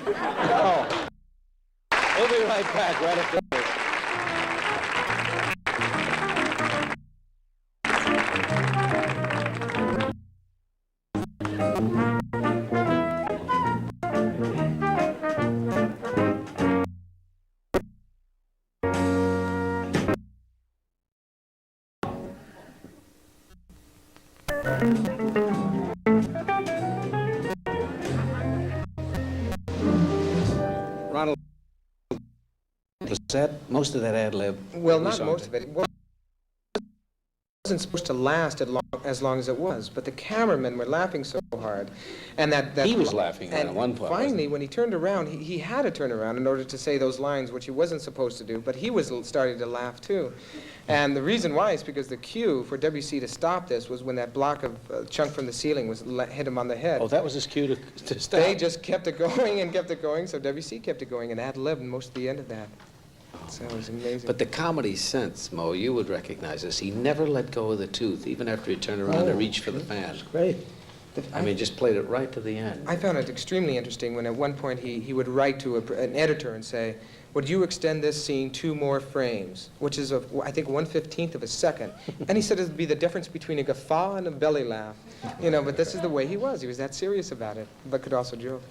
Oh. We'll be right back right after this. that most of that ad lib? Well, not most of it. It wasn't supposed to last as long as it was, but the cameramen were laughing so hard, and that he was laughing at one point. Finally, when he turned around, he had to turn around in order to say those lines, which he wasn't supposed to do. But he was starting to laugh too, and the reason why is because the cue for WC to stop this was when that block of chunk from the ceiling was hit him on the head. Oh, that was his cue to stop. They just kept it going and kept it going, so WC kept it going and ad-libbed most of the end of that. So it was amazing. But the comedy sense, Mo, you would recognize this. He never let go of the tooth, even after he turned around and reached for the fan. That's great. I mean, just played it right to the end. I found it extremely interesting when at one point he would write to an editor and say, would you extend this scene 2 more frames, which is, I think, 1/15 of a second. And he said it would be the difference between a guffaw and a belly laugh. You know, but this is the way he was. He was that serious about it, but could also joke.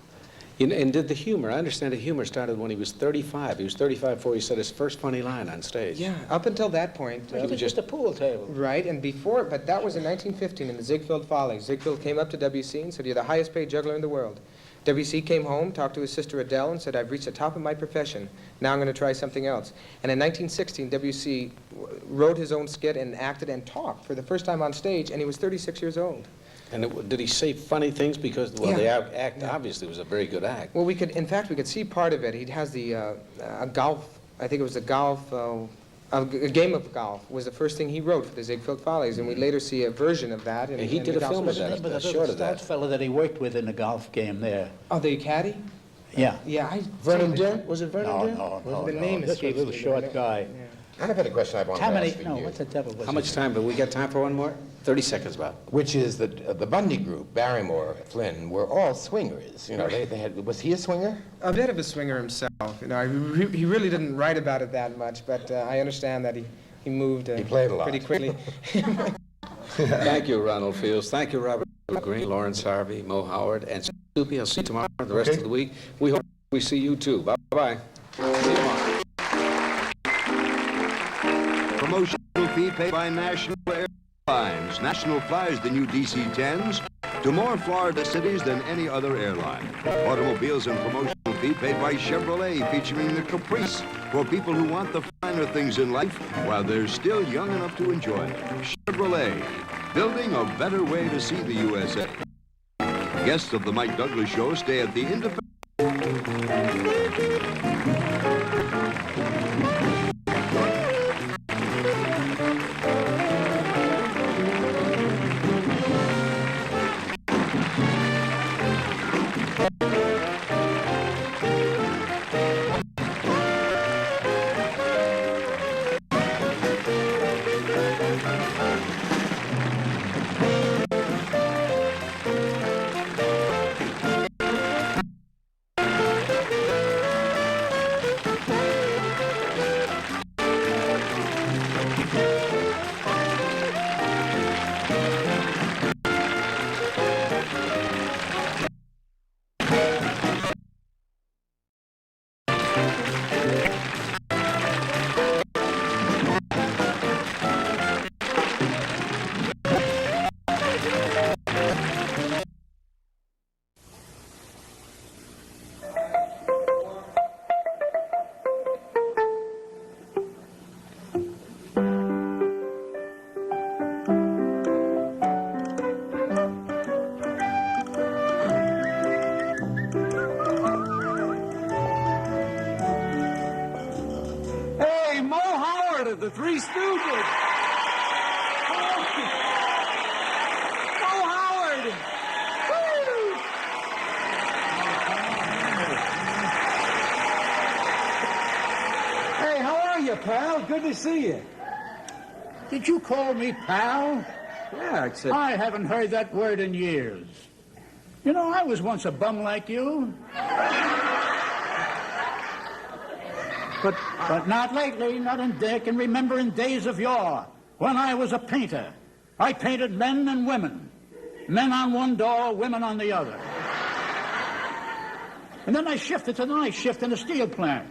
And did the humor, I understand the humor started when he was 35. He was 35 before he said his first funny line on stage. Yeah, up until that point. It was just a pool table. Right, and before, but that was in 1915 in the Ziegfeld Follies. Ziegfeld came up to WC and said, you're the highest paid juggler in the world. WC came home, talked to his sister Adele, and said, I've reached the top of my profession. Now I'm going to try something else. And in 1916, WC wrote his own skit and acted and talked for the first time on stage, and he was 36 years old. And did he say funny things? Because, well, the act obviously was a very good act. Well, in fact, we could see part of it. He has a golf, I think it was a golf, a game of golf was the first thing he wrote for the Ziegfeld Follies, and we later see a version of that. And he did a film of that, a short of that. fellow that he worked with in the golf game there. Oh, the caddy? Yeah. Yeah, Vernon Dent? Was it Vernon No, Dent? no, The name This was a little short guy. I have had a question I want to ask for No, you. what the devil was How much time? But we got time for one more? 30 seconds about. Which is that the Bundy group, Barrymore, Flynn, were all swingers. You know, they had. Was he a swinger? A bit of a swinger himself. You know, he really didn't write about it that much, but I understand that he moved He played a lot. pretty quickly. Thank you, Ronald Fields. Thank you, Robert Green, Lawrence Harvey, Mo Howard, and Soupy. I'll see you tomorrow, the rest of the week. We hope we see you too. Bye-bye. See you tomorrow. Promotional fee paid by National Airlines. National flies the new DC-10s to more Florida cities than any other airline. Automobiles and promotional fee paid by Chevrolet, featuring the Caprice for people who want the finer things in life while they're still young enough to enjoy them. Chevrolet, building a better way to see the USA. Guests of the Mike Douglas Show stay at the Independent. The Three Stooges. Oh, Howard. Woo. Hey, how are you, pal? Good to see you. Did you call me pal? Yeah, except... I haven't heard that word in years. You know, I was once a bum like you. But not lately, not in I can remember in days of yore, when I was a painter. I painted men and women. Men on one door, women on the other. And then I shifted to the night shift in a steel plant.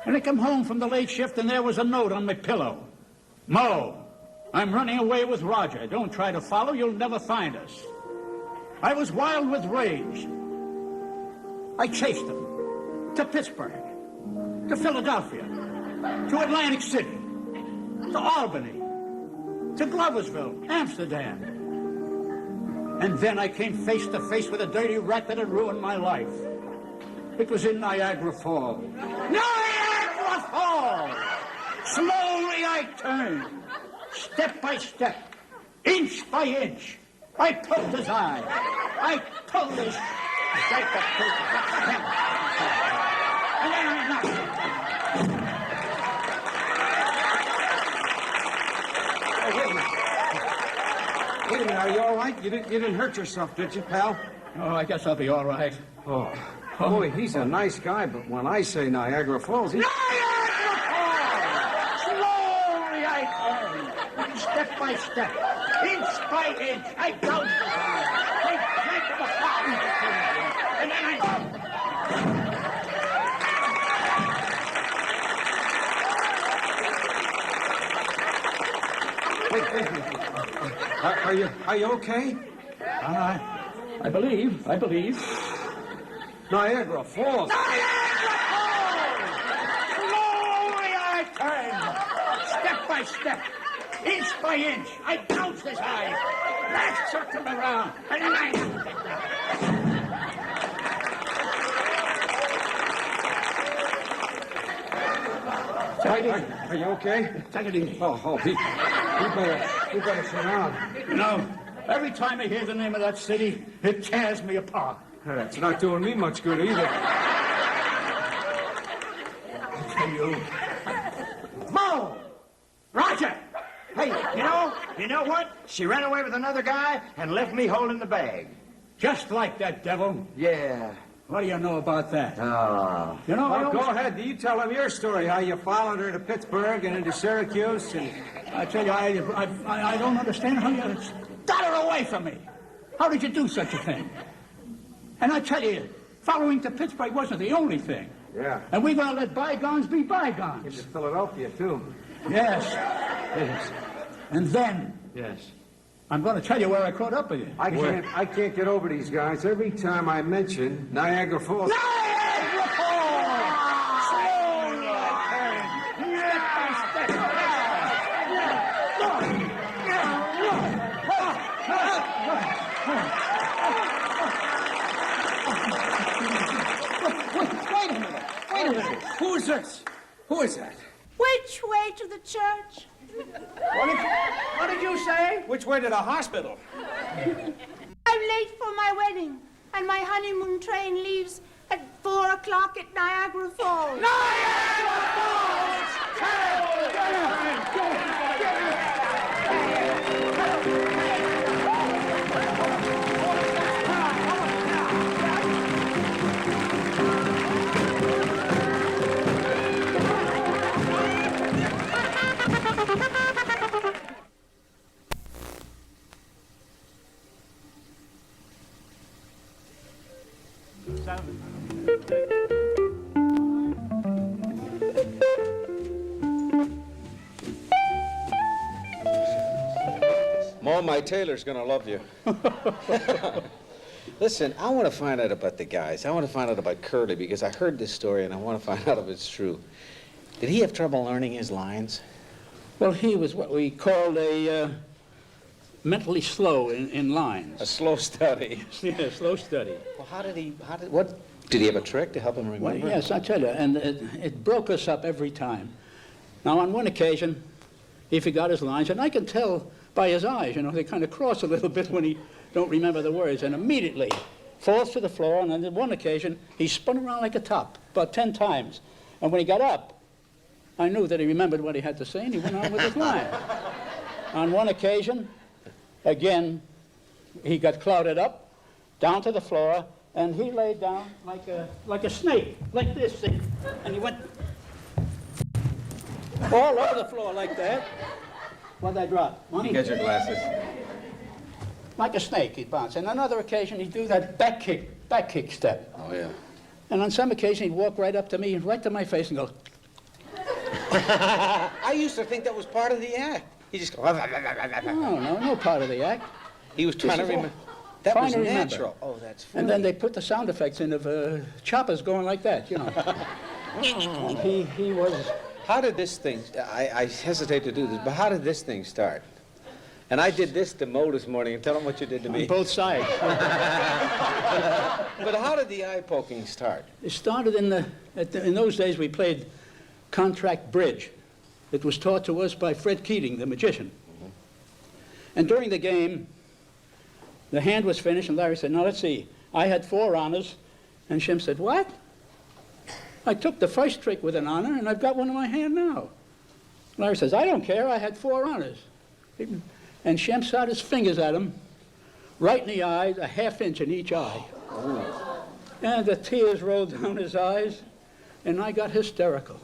And I come home from the late shift, and there was a note on my pillow. Mo, I'm running away with Roger. Don't try to follow, you'll never find us. I was wild with rage. I chased him to Pittsburgh, to Philadelphia, to Atlantic City, to Albany, to Gloversville, Amsterdam. And then I came face to face with a dirty rat that had ruined my life. It was in Niagara Falls. Niagara Falls! Slowly I turned, step by step, inch by inch. I poked his eye. I pulled his jacket. And then I knocked him. Wait a minute, are you all right? You didn't hurt yourself, did you, pal? Oh, I guess I'll be all right. Oh, boy, he's a nice guy, but when I say Niagara Falls, Niagara Falls! Slowly I turned, step by step, inch by inch. I gouged his eye. I drank him apart. And then I... Wait. Are you okay? I believe. Niagara Falls. Niagara Falls! Slowly I turned, step by step, inch by inch. I gouged his eyes. I sucked him around, and then I... Are you okay? Take it easy. Oh, we better sit down. You know, every time I hear the name of that city, it tears me apart. That's not doing me much good either. I tell you. Mo! Roger! Hey, you know what? She ran away with another guy and left me holding the bag. Just like that devil. Yeah. What do you know about that? Oh. You know, Well, go ahead. You tell him your story, how you followed her to Pittsburgh and into Syracuse. And I tell you, I don't understand how you got her away from me. How did you do such a thing? And I tell you, following to Pittsburgh wasn't the only thing. Yeah. And we're going to let bygones be bygones. Into Philadelphia, too. Yes. And then, Yes. I'm going to tell you where I caught up with you. I can't get over these guys. Every time I mention Niagara Falls. Niagara Falls! Slowly I turned, step by step. Wait a minute. Who is this? Who is that? Which way to the church? What did you say? Which way to the hospital? I'm late for my wedding, and my honeymoon train leaves at 4 o'clock at Niagara Falls. Niagara Falls! Mo, my tailor's gonna love you. Listen, I want to find out about the guys. I want to find out about Curly because I heard this story and I want to find out if it's true. Did he have trouble learning his lines? Well, he was what we called a mentally slow in lines. A slow study. Yeah, slow study. Well, what? Did he have a trick to help him remember? Well, yes, I tell you, and it broke us up every time. Now, on one occasion, he forgot his lines, and I can tell by his eyes, they kind of cross a little bit when he don't remember the words, and immediately falls to the floor, and on one occasion, he spun around like a top, about 10 times. And when he got up, I knew that he remembered what he had to say, and he went on with his line. On one occasion, again, he got clouded up, down to the floor, and he laid down like a snake, like this, see? And he went all over the floor like that. What'd I drop? Money? You got your glasses. Like a snake, he'd bounce. And on another occasion, he'd do that back kick step. Oh, yeah. And on some occasion, he'd walk right up to me, right to my face, and go. I used to think that was part of the act. He just go. No part of the act. He was trying to remember. That was natural. Oh, that's funny. And then they put the sound effects in of choppers going like that, He How did this thing, I hesitate to do this, but how did this thing start? And I did this to Mo this morning, and tell him what you did to me. On both sides. But how did the eye poking start? It started in those days we played contract bridge. It was taught to us by Fred Keating, the magician. And during the game, the hand was finished, and Larry said, now let's see. I had 4 honors, and Shim said, what? I took the first trick with an honor, and I've got one in my hand now. Larry says, I don't care, I had 4 honors. And Shim shot his fingers at him, right in the eyes, a ½ inch in each eye. And the tears rolled down his eyes, and I got hysterical.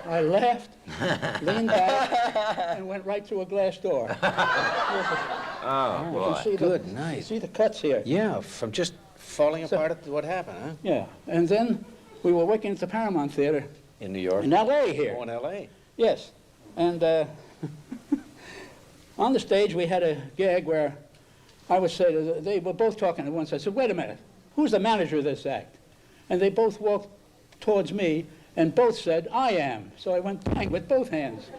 I laughed, leaned back, and went right through a glass door. Oh, boy. Good night. You see the cuts here? Yeah, from just falling apart at what happened, huh? Yeah, and then we were working at the Paramount Theater. In New York? In L.A. here. Oh, in L.A. Yes, and on the stage we had a gag where I would say, they were both talking at once. I said, wait a minute, who's the manager of this act? And they both walked towards me, and both said, I am. So I went bang with both hands,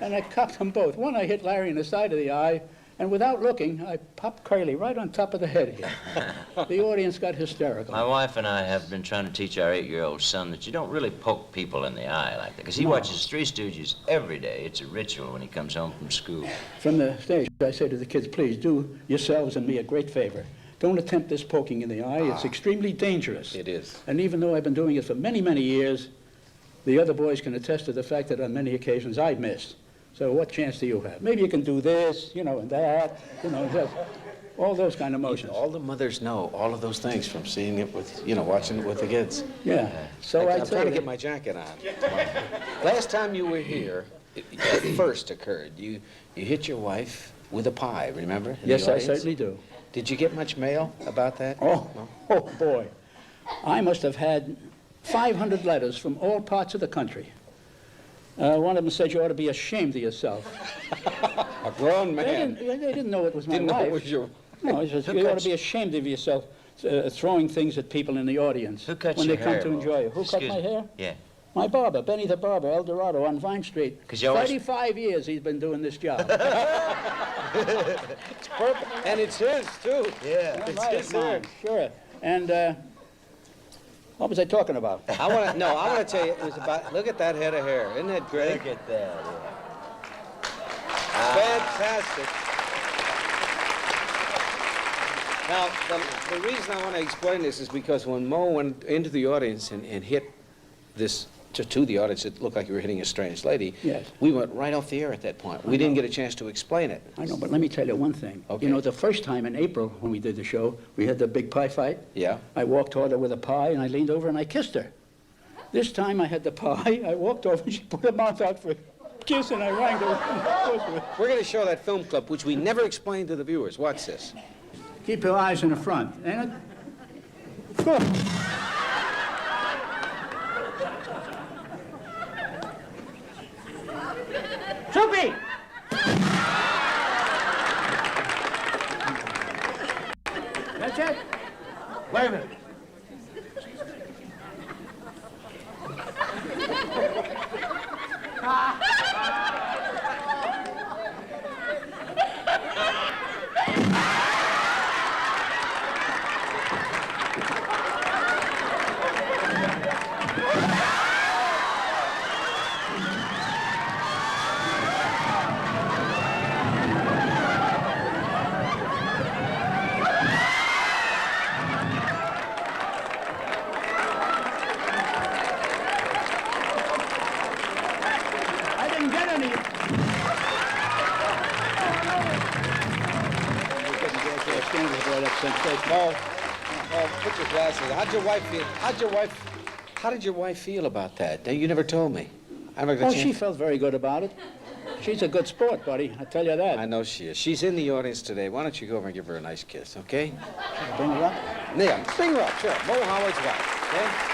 and I cocked them both. One I hit Larry in the side of the eye, and without looking, I popped Curly right on top of the head here. The audience got hysterical. My wife and I have been trying to teach our 8-year-old son that you don't really poke people in the eye like that, because he watches Three Stooges every day. It's a ritual when he comes home from school. From the stage, I say to the kids, please do yourselves and me a great favor. Don't attempt this poking in the eye. It's extremely dangerous. It is. And even though I've been doing it for many, many years, the other boys can attest to the fact that on many occasions I've missed. So what chance do you have? Maybe you can do this, you know, and that, you know, just all those kind of motions. All the mothers know all of those things from seeing it with, you know, watching it with the kids. Yeah. So I'm trying to get my jacket on. Last time you were here, it first occurred. You hit your wife with a pie, remember? Yes, I certainly do. Did you get much mail about that? Oh, no? Oh, boy. I must have had 500 letters from all parts of the country. One of them said you ought to be ashamed of yourself. A grown man. They didn't know it was my Didn't wife. know it was your... No, he says you ought to be ashamed of yourself throwing things at people in the audience Who cut when your they come hair, to Mo? enjoy you. Who cut my hair? Yeah. My barber, Benny the Barber, El Dorado on Vine Street. 'Cause you always- 35 years he's been doing this job. It's purple. And it's his, too. Yeah. It's his hair. Sure. And what was I talking about? I want to tell you, it was about, look at that head of hair. Isn't that great? Look at that. Fantastic. Now, the reason I want to explain this is because when Mo went into the audience and hit this to the audience, it looked like you were hitting a strange lady. Yes. We went right off the air at that point. We didn't get a chance to explain it. I know, but let me tell you one thing. Okay. You know, the first time in April when we did the show, we had the big pie fight. Yeah. I walked toward her with a pie, and I leaned over and I kissed her. This time I had the pie, I walked over, and she put her mouth out for a kiss, and I rang her. We're going to show that film clip, which we never explained to the viewers. Watch this. Keep your eyes in the front, ain't it? Good. Soupy! That's it? Wait a minute. I didn't get any. Well, put your glasses on. How'd your wife feel? How did your wife feel about that? You never told me. I never got a Oh, chance. she felt very good about it. She's a good sport, buddy, I tell you that. I know she is. She's in the audience today. Why don't you go over and give her a nice kiss, okay? Bring her up. Yeah, bring her up, sure. Mo Howard's wife, okay?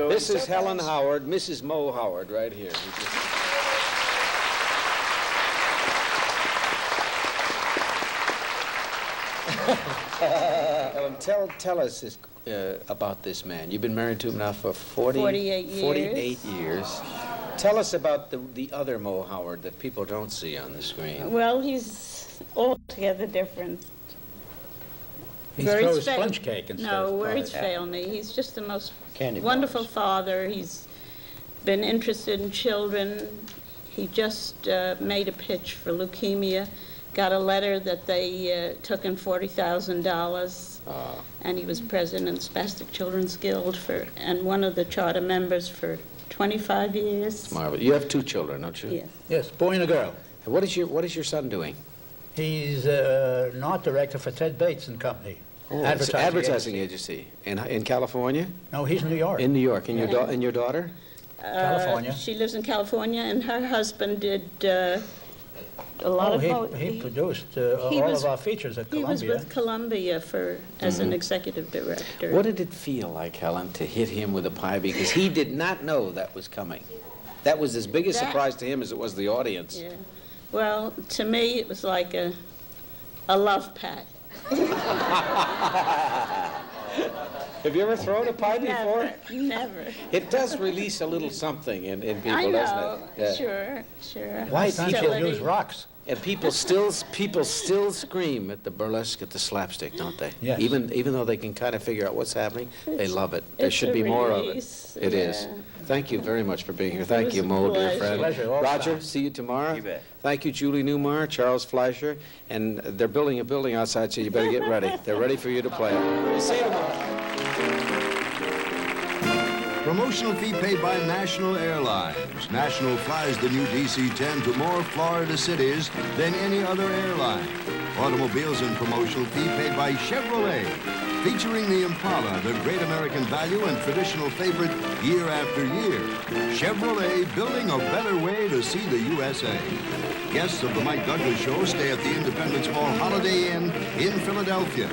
This is Helen Howard, Mrs. Mo Howard, right here. Ellen, tell us this, about this man. You've been married to him now for 48 years. 48 years. Tell us about the other Mo Howard that people don't see on the screen. Well, he's altogether different. He throws sponge cake and stuff. No, words fail me. He's just the most Candy wonderful bars. father. He's been interested in children. He just made a pitch for leukemia, got a letter that they took in $40,000, and he was president of the Spastic Children's Guild and one of the charter members for 25 years. Marvelous. You have 2 children, don't you? Yes. Yes, boy and a girl. And what is your son doing? He's an art director for Ted Bates and Company. Oh, advertising agency. In California? No, he's in New York. In New York. And your daughter? California. She lives in California, and her husband did a lot of... He produced all of our features at Columbia. He was with Columbia as an executive director. What did it feel like, Helen, to hit him with a pie? Because he did not know that was coming. That was as big a surprise to him as it was the audience. Yeah. Well, to me, it was like a love pat. Have you ever thrown a pie before? Never. It does release a little something in people, I know. doesn't it? Yeah. Sure. Why people use rocks? And people still scream at the burlesque, at the slapstick, don't they? Yes. Even though they can kind of figure out what's happening, they love it. There should be more of it. It is. Thank you very much for being here. Thank you, Mo, dear friend. Pleasure. Roger, see you tomorrow. You bet. Thank you, Julie Newmar, Charles Fleischer, and they're building a building outside, so you better get ready. They're ready for you to play. See you tomorrow. Promotional fee paid by National Airlines. National flies the new DC-10 to more Florida cities than any other airline. Automobiles and promotional fee paid by Chevrolet, featuring the Impala, the great American value and traditional favorite year after year. Chevrolet, building a better way to see the USA. Guests of the Mike Douglas Show stay at the Independence Hall Holiday Inn in Philadelphia.